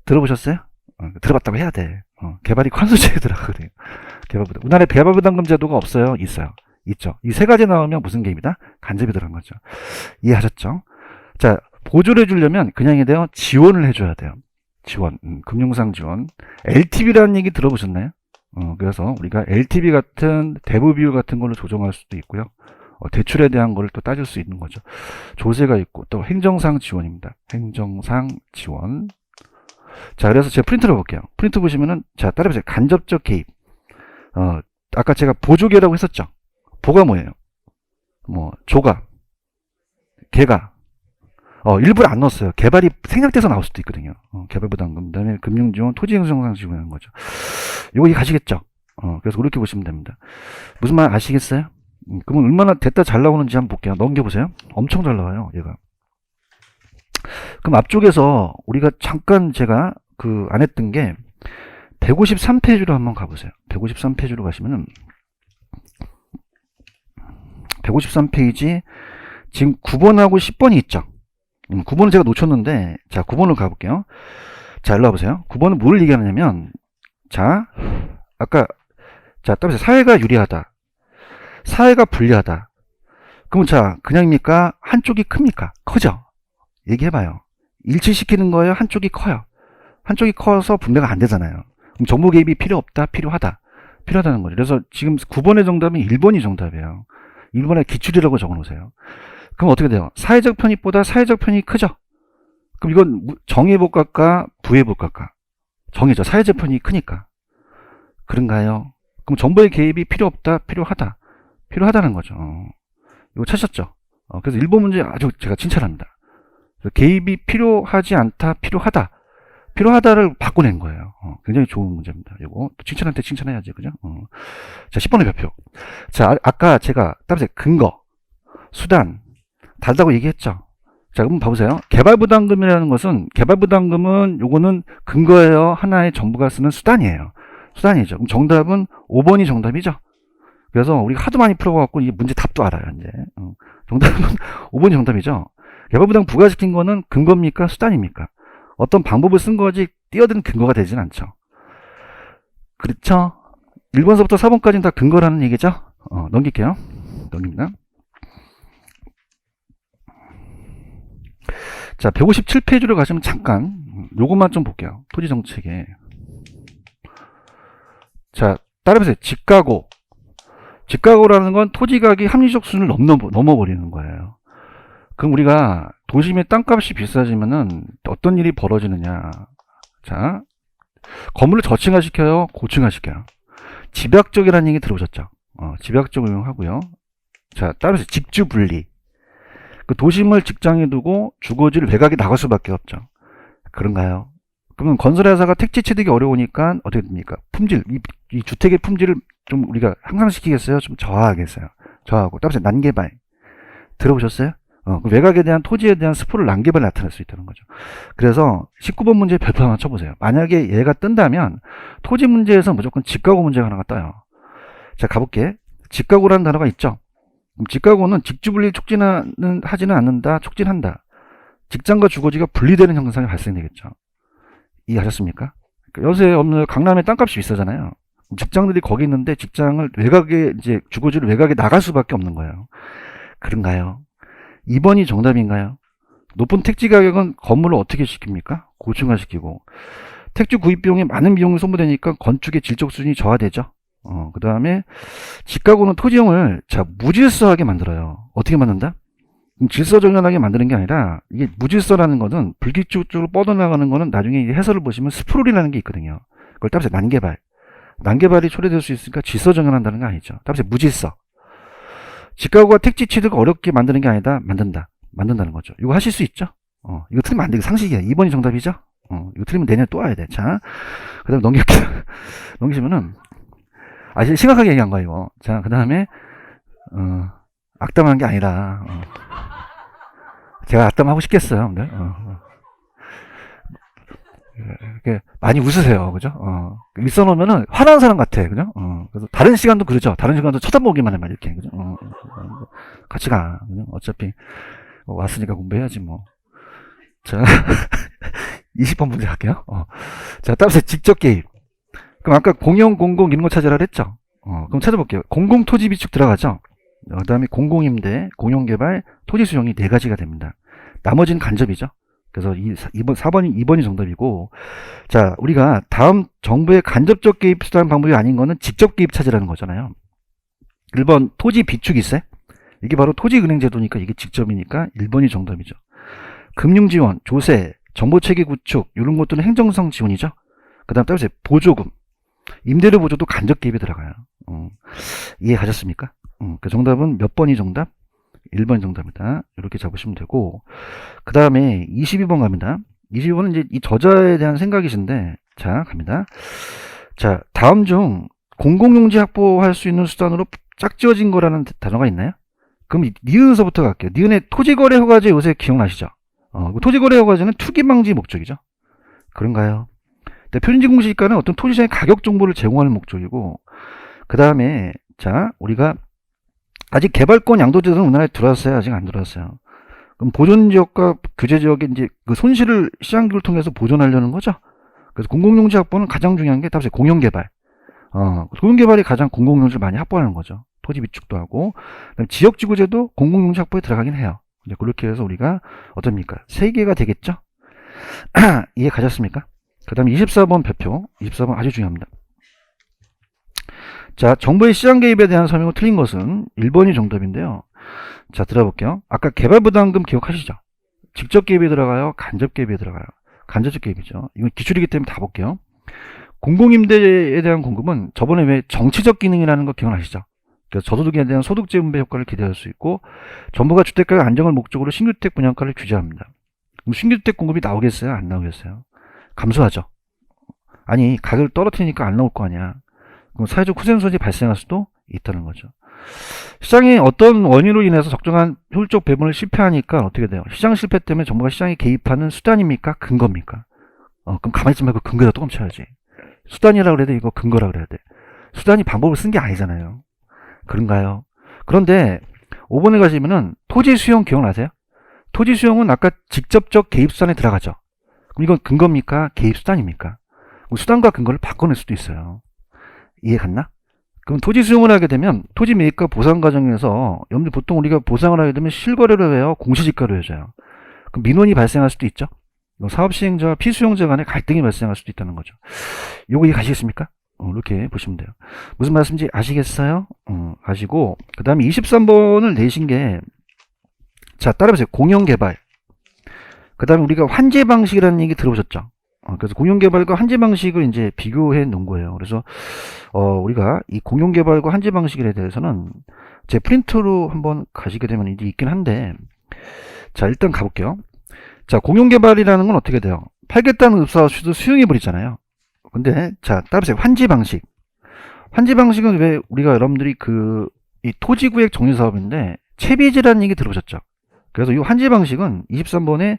들어보셨어요? 들어봤다고 해야 돼. 개발이 관수제에 들어가거든요. 개발부담. 우리나라에 개발부담금 제도가 없어요? 있어요. 있죠. 이 세 가지 나오면 무슨 개입이다? 간접이 들어간 거죠. 이해하셨죠? 자, 보조를 해주려면 그냥 지원을 해줘야 돼요. 지원, 금융상 지원. LTV라는 얘기 들어보셨나요? 그래서 우리가 LTV 같은 대부 비율 같은 걸로 조정할 수도 있고요. 대출에 대한 거를 또 따질 수 있는 거죠. 조세가 있고 또 행정상 지원입니다. 행정상 지원. 자, 그래서 제가 프린트를 볼게요. 프린트 보시면은 자, 따라해보세요. 간접적 개입. 아까 제가 보조개라고 했었죠. 보가 뭐예요? 뭐 조가, 개가. 일부러 안 넣었어요. 개발이 생략돼서 나올 수도 있거든요. 개발부담금, 그 다음에 금융지원, 토지행정상 지원하는 거죠. 이거 가시겠죠? 그래서 그렇게 보시면 됩니다. 무슨 말 아시겠어요? 그러면 얼마나 됐다 잘 나오는지 한번 볼게요. 넘겨보세요. 엄청 잘 나와요, 얘가. 그럼 앞쪽에서 우리가 잠깐 제가 안 했던 게 153페이지로 한번 가보세요. 153페이지로 가시면은 153페이지 지금 9번하고 10번이 있죠. 9번은 제가 놓쳤는데, 자, 9번을 가볼게요. 자, 일로 와보세요. 9번은 뭘 얘기하느냐면, 자, 아까, 자, 따라서 사회가 유리하다. 사회가 불리하다. 그럼 자, 그냥입니까? 한쪽이 큽니까? 커져? 얘기해봐요. 일치시키는 거예요? 한쪽이 커요? 한쪽이 커서 분배가 안 되잖아요. 그럼 정보 개입이 필요 없다? 필요하다? 필요하다는 거죠. 그래서 지금 9번의 정답은 1번이 정답이에요. 1번에 기출이라고 적어 놓으세요. 그럼 어떻게 돼요? 사회적 편익보다 사회적 편익이 크죠? 그럼 이건 정해볼까? 부해볼까? 정해져. 사회적 편익이 크니까. 그런가요? 그럼 정보의 개입이 필요 없다? 필요하다? 필요하다는 거죠. 이거 찾으셨죠? 그래서 1번 문제 아주 제가 칭찬합니다. 개입이 필요하지 않다? 필요하다? 필요하다를 바꿔낸 거예요. 굉장히 좋은 문제입니다. 이거 칭찬한테 칭찬해야지, 그죠? 자, 10번의 별표. 자, 아까 제가 따라서 근거, 수단 다르다고 얘기했죠. 자, 그럼 봐보세요. 개발부담금이라는 것은 개발부담금은 요거는 근거예요. 하나의 정부가 쓰는 수단이에요. 수단이죠. 그럼 정답은 5번이 정답이죠. 그래서 우리가 하도 많이 풀어갖고 이 문제 답도 알아요. 이제 정답은 5번이 정답이죠. 개발부담금 부과시킨 거는 근거입니까? 수단입니까? 어떤 방법을 쓴 거지 뛰어든 근거가 되진 않죠. 그렇죠? 1번서부터 4번까지는 다 근거라는 얘기죠. 넘길게요. 넘깁니다. 자, 157페이지로 가시면 잠깐 요것만 좀 볼게요. 토지정책에. 자, 따라해보세요. 집가고. 집가고라는 건 토지가격이 합리적 수준을 넘어버리는 거예요. 그럼 우리가 도심의 땅값이 비싸지면은 어떤 일이 벌어지느냐. 자, 건물을 저층화시켜요? 고층화시켜요? 집약적이라는 얘기 들어보셨죠? 집약적을 이용하고요. 자, 따라서 직주분리. 그 도심을 직장에 두고 주거지를 외곽에 나갈 수밖에 없죠. 그런가요? 그러면 건설회사가 택지 취득이 어려우니까 어떻게 됩니까? 품질, 이 주택의 품질을 좀 우리가 향상시키겠어요? 좀 저하하겠어요? 저하고. 따라서 난개발. 들어보셨어요? 그 외곽에 대한 토지에 대한 스포를 난개발이 나타날 수 있다는 거죠. 그래서 19번 문제 별표 하나 쳐보세요. 만약에 얘가 뜬다면 토지 문제에서 무조건 집가고 문제가 하나가 떠요. 자, 가볼게. 집가고라는 단어가 있죠. 그럼 집가고는 직주분리 하지는 않는다, 촉진한다. 직장과 주거지가 분리되는 현상이 발생되겠죠. 이해하셨습니까? 그러니까 요새 강남의 땅값이 비싸잖아요. 직장들이 거기 있는데 직장을 외곽에 이제 주거지를 외곽에 나갈 수밖에 없는 거예요. 그런가요? 2번이 정답인가요? 높은 택지 가격은 건물을 어떻게 시킵니까? 고층화시키고. 택지 구입 비용에 많은 비용이 소모되니까 건축의 질적 수준이 저하되죠. 그 다음에 집가고는 토지용을 무질서하게 만들어요. 어떻게 만든다? 질서정연하게 만드는 게 아니라 이게 무질서라는 것은 불규칙적으로 뻗어나가는 거는 나중에 해설을 보시면 스프롤이라는 게 있거든요. 그걸 따라서 난개발. 난개발이 초래될 수 있으니까 질서정연한다는 거 아니죠. 따라서 무질서. 집가구가 택지 취득을 어렵게 만드는 게 아니다. 만든다는 거죠. 이거 하실 수 있죠? 이거 틀리면 안 돼. 이거 상식이야. 2번이 정답이죠? 이거 틀리면 내년에 또 와야 돼. 자, 그 다음에 넘길게요. 넘기시면은, 심각하게 얘기한 거야, 이거. 자, 그 다음에, 악담한 게 아니라, 제가 악담하고 싶겠어요. 근데, 이렇게 많이 웃으세요. 그죠? 일 써놓으면은 화나는 사람 같아. 그죠? 그래서 다른 시간도 그러죠. 다른 시간도 쳐다보기만 해. 막 이렇게. 그죠? 같이 가. 그죠? 어차피 왔으니까 공부해야지 뭐. 자, 20번 문제 할게요. 자, 따라서 직접 개입. 그럼 아까 공영, 공공 이런 거 찾으라 그랬죠? 그럼 찾아볼게요. 공공토지 비축 들어가죠? 그 다음에 공공임대, 공용개발, 토지 수용이 4가지가 됩니다. 나머지는 간접이죠. 그래서 2번이 정답이고, 자, 우리가 다음 정부의 간접적 개입 수단 방법이 아닌 거는 직접 개입 찾으라는 거잖아요. 1번 토지 비축이세. 이게 바로 토지은행제도니까 이게 직접이니까 1번이 정답이죠. 금융지원, 조세, 정보체계 구축 이런 것들은 행정성 지원이죠. 그 다음 따라서 보조금, 임대료 보조도 간접 개입에 들어가요. 이해하셨습니까? 그 정답은 몇 번이 정답? 1번이 정답입니다. 이렇게 잡으시면 되고, 그 다음에 22번 갑니다. 22번은 이제 이 저자에 대한 생각이신데, 자, 갑니다. 자, 다음 중 공공용지 확보할 수 있는 수단으로 짝지어진 거라는 단어가 있나요? 그럼 니은서부터 갈게요. 니은의 토지거래 허가제 요새 기억나시죠? 토지거래 허가제는 투기 방지 목적이죠. 그런가요? 표준지공시가는 어떤 토지장의 가격 정보를 제공하는 목적이고, 그 다음에 자, 우리가 아직 개발권 양도제도는 우리나라에 들어왔어요? 아직 안 들어왔어요? 그럼 보존지역과 규제지역의 이제 그 손실을 시장기를 통해서 보존하려는 거죠. 그래서 공공용지 확보는 가장 중요한 게 답이 공용개발. 공용개발이 가장 공공용지를 많이 확보하는 거죠. 토지 비축도 하고, 그다음에 지역지구제도 공공용지 확보에 들어가긴 해요. 이제 그렇게 해서 우리가 어떻습니까? 3개가 되겠죠? 이해 가셨습니까? 그 다음에 24번 별표. 24번 아주 중요합니다. 자, 정부의 시장 개입에 대한 설명을 틀린 것은 1번이 정답인데요. 자, 들어볼게요. 아까 개발부담금 기억하시죠? 직접 개입에 들어가요? 간접 개입에 들어가요? 간접적 개입이죠. 이건 기출이기 때문에 다 볼게요. 공공임대에 대한 공급은 저번에 왜 정치적 기능이라는 거 기억나시죠? 그래서 저소득에 대한 소득재 분배 효과를 기대할 수 있고, 정부가 주택가의 안정을 목적으로 신규주택 분양가를 규제합니다. 그럼 신규주택 공급이 나오겠어요? 안 나오겠어요? 감소하죠. 아니, 가격을 떨어뜨리니까 안 나올 거 아니야. 그럼 사회적 후생 소지 발생할 수도 있다는 거죠. 시장이 어떤 원인으로 인해서 적정한 효율적 배분을 실패하니까 어떻게 돼요? 시장 실패 때문에 정부가 시장에 개입하는 수단입니까? 근거입니까? 그럼 가만히 있지 말고 근거에다 또 멈춰야지. 수단이라 그래야 돼? 이거 근거라 그래야 돼? 수단이 방법을 쓴 게 아니잖아요. 그런가요? 그런데 5번에 가시면은 토지 수용 기억나세요? 토지 수용은 아까 직접적 개입 수단에 들어가죠. 그럼 이건 근거입니까? 개입 수단입니까? 수단과 근거를 바꿔낼 수도 있어요. 이해 갔나? 그럼 토지 수용을 하게 되면 토지 매입과 보상 과정에서 여러분들 보통 우리가 보상을 하게 되면 실거래로 해요? 공시지가로 해줘요? 그럼 민원이 발생할 수도 있죠? 사업 시행자와 피수용자 간의 갈등이 발생할 수도 있다는 거죠. 요거 이해 가시겠습니까? 이렇게 보시면 돼요. 무슨 말씀인지 아시겠어요? 아시고, 그 다음에 23번을 내신 게, 자, 따라해보세요. 공영개발. 그 다음에 우리가 환제 방식이라는 얘기 들어보셨죠? 그래서 공영개발과 환제 방식을 이제 비교해 놓은 거예요. 그래서, 우리가 이 공영개발과 환제 방식에 대해서는 제 프린트로 한번 가시게 되면 이제 있긴 한데, 자, 일단 가볼게요. 자, 공용개발이라는 건 어떻게 돼요? 팔겠다는 읍사 수용해버리잖아요. 근데, 자, 따라서 환지 방식. 환지 방식은 왜 우리가 여러분들이 이 토지구획 정리사업인데, 채비지라는 얘기 들어보셨죠? 그래서 이 환지 방식은 23번에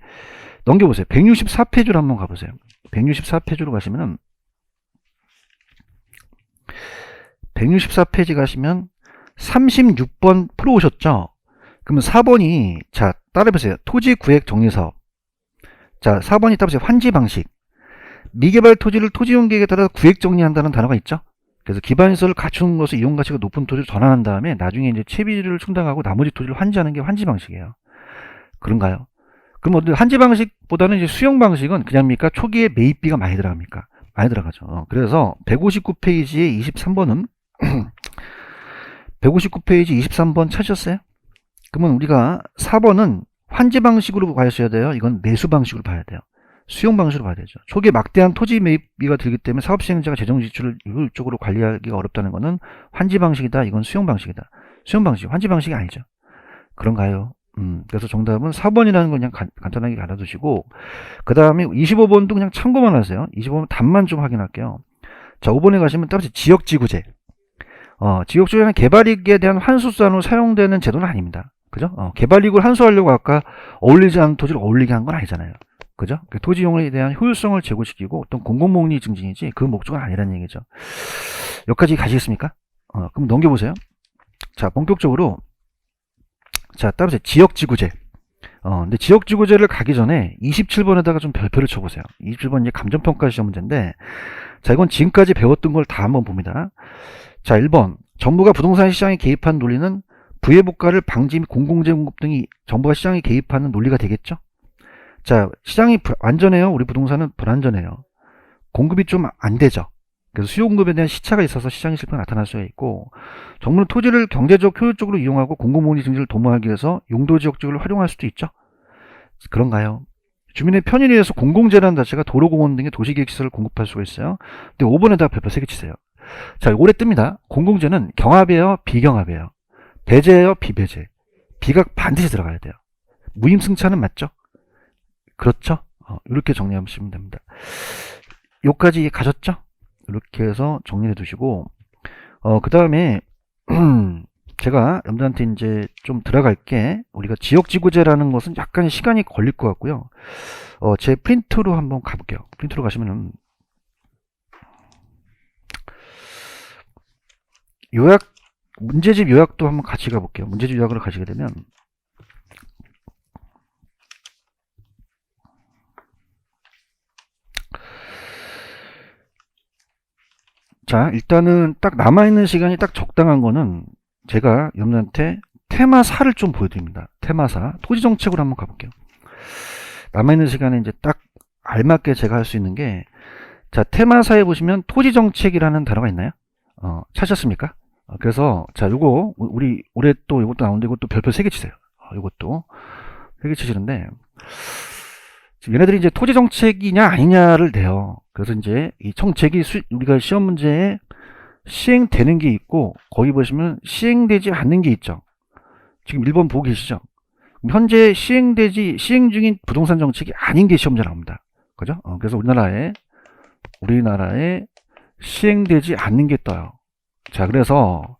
넘겨보세요. 164페이지로 한번 가보세요. 164페이지로 가시면은, 164페이지 가시면 36번 풀어오셨죠? 그러면 4번이, 자, 따라해보세요. 토지구획 정리사업. 자, 4번이 따라서 환지 방식. 미개발 토지를 토지용 계획에 따라 구획 정리한다는 단어가 있죠. 그래서 기반시설을 갖춘 것을 이용 가치가 높은 토지로 전환한 다음에 나중에 이제 채비를 충당하고 나머지 토지를 환지하는 게 환지 방식이에요. 그런가요? 그럼 환지 방식보다는 이제 수용 방식은 그냥입니까? 초기에 매입비가 많이 들어갑니까? 많이 들어가죠. 그래서 159페이지의 23번은 159페이지 23번 찾으셨어요? 그러면 우리가 4번은 환지 방식으로 봐셔야 돼요. 이건 매수 방식으로 봐야 돼요. 수용 방식으로 봐야 되죠. 초기에 막대한 토지 매입비가 들기 때문에 사업 시행자가 재정 지출을 효율적으로 관리하기가 어렵다는 것은 환지 방식이다. 이건 수용 방식이다. 수용 방식, 환지 방식이 아니죠. 그런가요? 그래서 정답은 4번이라는 건 그냥 간단하게 알아두시고, 그 다음에 25번도 그냥 참고만 하세요. 25번 답만 좀 확인할게요. 자, 5번에 가시면 따라서 지역지구제. 지역지구제는 개발이익에 대한 환수수단으로 사용되는 제도는 아닙니다. 그죠? 개발이익을 환수하려고 아까 어울리지 않는 토지를 어울리게 한 건 아니잖아요. 그죠? 토지 이용에 대한 효율성을 제고시키고 어떤 공공복리 증진이지 그 목적은 아니라는 얘기죠. 여기까지 가시겠습니까? 그럼 넘겨보세요. 자, 본격적으로 자, 따라서 지역지구제. 근데 지역지구제를 가기 전에 27번에다가 좀 별표를 쳐보세요. 27번 이제 감정평가 시험 문제인데, 자, 이건 지금까지 배웠던 걸 다 한번 봅니다. 자, 1번. 정부가 부동산 시장에 개입한 논리는 부의복가를 방지 및 공공재 공급 등이 정부가 시장에 개입하는 논리가 되겠죠? 자, 시장이 안전해요? 우리 부동산은 불안전해요. 공급이 좀 안 되죠. 그래서 수요 공급에 대한 시차가 있어서 시장의 실패가 나타날 수가 있고, 정부는 토지를 경제적 효율적으로 이용하고 공공복리 증진을 도모하기 위해서 용도지역적으로 활용할 수도 있죠. 그런가요? 주민의 편의를 위해서 공공재라는 자체가 도로공원 등의 도시계획시설을 공급할 수가 있어요. 근데 5번에다가 별표 3개 치세요. 자, 오래 뜹니다. 공공재는 경합이에요? 비경합이에요? 배제예요? 비배제? 비가 반드시 들어가야 돼요. 무임승차는 맞죠? 그렇죠? 이렇게 정리하시면 됩니다. 여기까지 가셨죠? 이렇게 해서 정리해 두시고, 그 다음에, 제가 여러분들한테 이제 좀 들어갈게. 우리가 지역지구제라는 것은 약간 시간이 걸릴 것 같고요. 제 프린트로 한번 가볼게요. 프린트로 가시면은, 요약, 문제집 요약도 한번 같이 가볼게요. 문제집 요약으로 가시게 되면, 자, 일단은 딱 남아있는 시간이 딱 적당한 거는, 제가 여러분한테 테마사를 좀 보여드립니다. 테마사. 토지정책으로 한번 가볼게요. 남아있는 시간에 이제 딱 알맞게 제가 할 수 있는 게, 자, 테마사에 보시면 토지정책이라는 단어가 있나요? 찾으셨습니까? 그래서, 자, 요거, 우리, 올해 또 이것도 나오는데, 이것도 별표 3개 치세요. 요것도 3개 치시는데, 지금 얘네들이 이제 토지정책이냐 아니냐를 내요. 그래서 이제 이 정책이 우리가 시험 문제에 시행되는 게 있고, 거기 보시면 시행되지 않는 게 있죠. 지금 1번 보고 계시죠? 현재 시행 중인 부동산 정책이 아닌 게 시험 문제 나옵니다. 그죠? 그래서 우리나라에 시행되지 않는 게 떠요. 자, 그래서,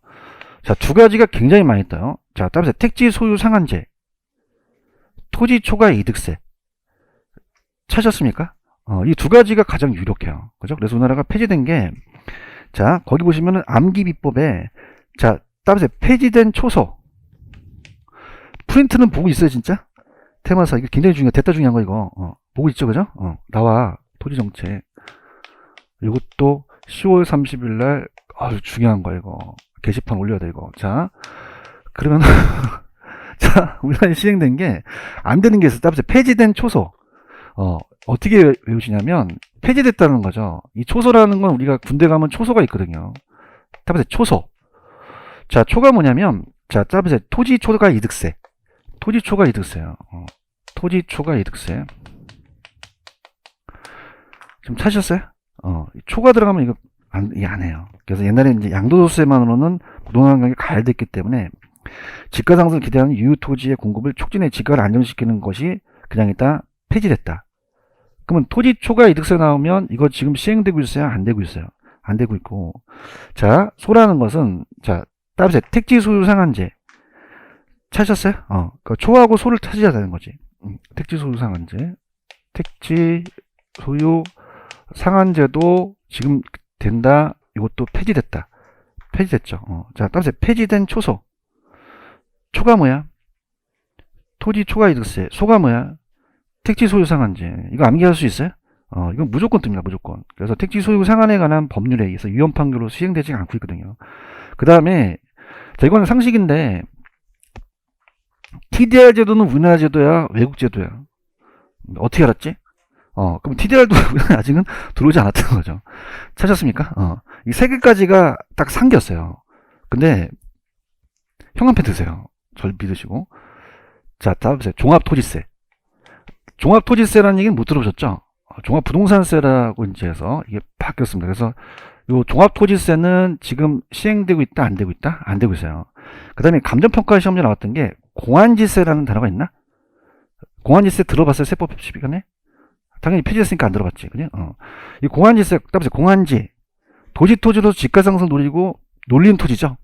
자, 두 가지가 굉장히 많이 떠요. 자, 따라서 택지 소유 상한제, 토지 초과 이득세. 찾으셨습니까? 이 두 가지가 가장 유력해요. 그죠? 그래서 우리나라가 폐지된 게, 자, 거기 보시면은 암기비법에, 자, 따라서 폐지된 초소. 프린트는 보고 있어요, 진짜? 테마사, 이거 굉장히 중요해. 대따 중요한 거, 이거. 보고 있죠, 그죠? 나와. 토지정책. 이것도 10월 30일 날, 아주 중요한 거, 이거. 게시판 올려야 돼, 이거. 자, 그러면, 자, 우리나라에 시행된 게, 안 되는 게 있어. 따라서 폐지된 초소. 어떻게 외우시냐면, 폐지됐다는 거죠. 이 초소라는 건 우리가 군대 가면 초소가 있거든요. 따라서 초소. 자, 초가 뭐냐면, 자, 따라서 토지 초과 이득세. 토지 초과 이득세요. 토지 초과 이득세. 지금 찾으셨어요? 초과 들어가면 이거 안 해요. 그래서 옛날에 이제 양도소득세만으로는 부동산 가격이 가열됐기 때문에 집가 상승을 기대하는 유효 토지의 공급을 촉진해 집가를 안정시키는 것이 그냥 있다 폐지됐다. 그러면 토지 초과 이득세 나오면 이거 지금 시행되고 있어요? 안 되고 있어요? 안 되고 있고. 자, 소라는 것은, 자, 따라서 택지 소유 상한제. 찾으셨어요? 그 초하고 소를 찾으셔야 되는 거지. 택지 소유 상한제. 택지 소유 상한제도 지금 된다. 이것도 폐지됐다. 폐지됐죠. 자, 따라서 폐지된 초소. 초가 뭐야? 토지 초과 이득세. 소가 뭐야? 택지 소유 상한제. 이거 암기할 수 있어요? 이건 무조건 뜹니다. 무조건. 그래서 택지 소유 상한에 관한 법률에 의해서 위헌 판결로 시행되지 않고 있거든요. 그 다음에, 자, 이거는 상식인데, TDR 제도는 우리나라 제도야, 외국 제도야? 어떻게 알았지? 그럼 TDR도 아직은 들어오지 않았다는 거죠. 찾았습니까? 이 세 개까지가 딱 상기였어요. 근데, 형 한 편 드세요. 절 믿으시고. 자, 다음 보세요. 종합토지세. 종합토지세라는 얘기는 못 들어보셨죠? 종합부동산세라고 이제 해서 이게 바뀌었습니다. 그래서 요 종합토지세는 지금 시행되고 있다, 안 되고 있다? 안 되고 있어요. 그 다음에 감정평가 시험에 나왔던 게 공안지세라는 단어가 있나? 공안지세 들어봤어요? 세법 시간에? 당연히 폐지됐으니까 안 들어봤지. 그냥? 이 공안지세, 따라서 공안지. 토지로 집가상승 노리고 놀리는 토지죠.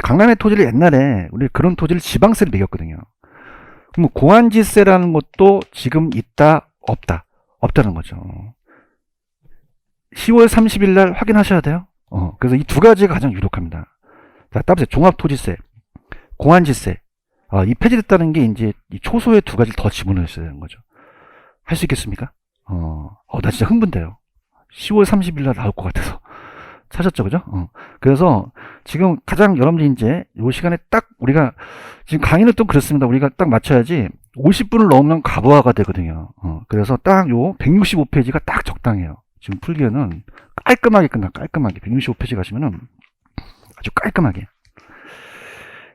강남의 토지를 옛날에 우리 그런 토지를 지방세를 매겼거든요. 그럼 공안지세라는 것도 지금 있다, 없다. 없다는 거죠. 10월 30일 날 확인하셔야 돼요. 그래서 이 두 가지가 가장 유력합니다. 자, 따라서 종합토지세, 공안지세. 이 폐지됐다는 게 이제 이 초소의 두 가지를 더 집어넣으셔야 되는 거죠. 할 수 있겠습니까? 나 진짜 흥분돼요. 10월 30일 날 나올 것 같아서. 찾았죠, 그죠? 그래서 지금 가장 여러분들이 이제 요 시간에 딱 우리가 지금 강의는 또 그렇습니다. 우리가 딱 맞춰야지 50분을 넘으면 가부화가 되거든요. 그래서 딱 요 165페이지가 딱 적당해요. 지금 풀기에는 깔끔하게 깔끔하게 165페이지 가시면은 아주 깔끔하게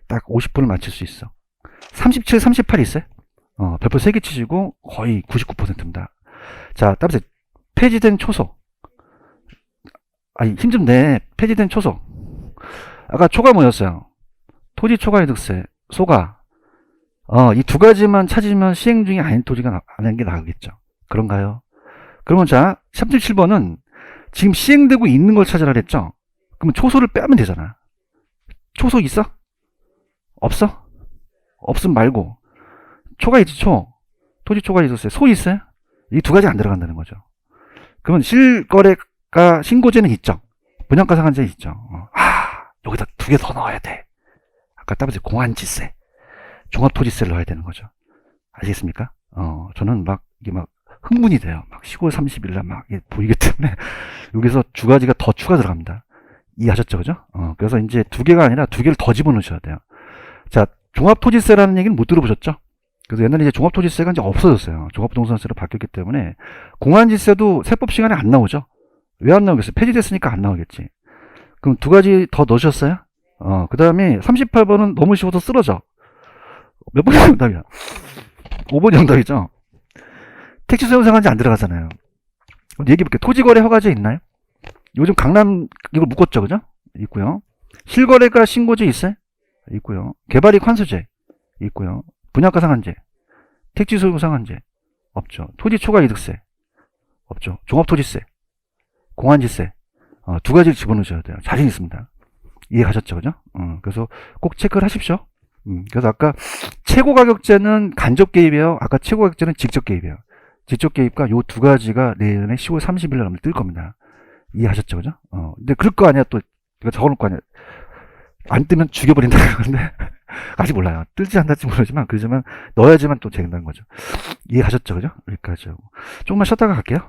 딱 50분을 맞출 수 있어. 37, 38 있어요? 별표 3개 치시고 거의 99%입니다. 자, 따라서 폐지된 초소. 힘 좀 내. 폐지된 초소. 아까 초가 뭐였어요? 토지 초과 이득세. 소가. 이 두 가지만 찾으면 시행 중이 아닌 토지가 아닌 게 나오겠죠. 그런가요? 그러면 자, 37번은 지금 시행되고 있는 걸 찾으라 그랬죠? 그러면 초소를 빼면 되잖아. 초소 있어? 없어? 없음 말고. 초가 있지, 초. 토지 초과 이득세. 소 있어요? 이 두 가지 안 들어간다는 거죠. 그러면 실거래가 신고제는 있죠. 분양가 상한제 있죠. 여기다 두 개 더 넣어야 돼. 아까 따라서 공안지세, 종합토지세를 넣어야 되는 거죠. 아시겠습니까? 저는 이게 흥분이 돼요. 10월 30일 날 보이기 때문에 여기서 두 가지가 더 추가 들어갑니다. 이해하셨죠? 그죠? 그래서 이제 두 개가 아니라 두 개를 더 집어넣으셔야 돼요. 자, 종합토지세라는 얘기는 못 들어보셨죠? 그래서 옛날에 이제 종합토지세가 이제 없어졌어요. 종합부동산세로 바뀌었기 때문에 공환지세도 세법 시간에 안 나오죠? 왜 안 나오겠어요? 폐지됐으니까 안 나오겠지. 그럼 두 가지 더 넣으셨어요? 그 다음에 38번은 너무 쉬워서 쓰러져. 몇 번이 정답이야? 5번이 정답이죠? 택시 소유상한제 안 들어가잖아요. 얘기해볼게요. 토지거래 허가제 있나요? 요즘 강남 이걸 묶었죠, 그죠? 있고요. 실거래가 신고제 있어요? 있고요. 개발이익 환수제 있고요. 분양가 상한제, 택지 소유 상한제 없죠. 토지 초과 이득세 없죠. 종합토지세, 공환지세 두 가지를 집어넣으셔야 돼요. 자신 있습니다. 이해가셨죠, 그죠? 그래서 꼭 체크를 하십시오. 그래서 아까 최고 가격제는 간접 개입이에요. 아까 최고 가격제는 직접 개입이에요. 직접 개입과 요 두 가지가 내년에 10월 30일 날 뜰 겁니다. 이해하셨죠, 그죠? 근데 그럴 거 아니야, 또. 이거 적어놓을 거 아니야. 안 뜨면 죽여버린다. 근데, 아직 몰라요. 뜰지 안 뜰지 모르지만, 그러지만, 넣어야지만 또 된다는 거죠. 이해하셨죠, 그죠? 여기까지 하고. 조금만 쉬었다가 갈게요.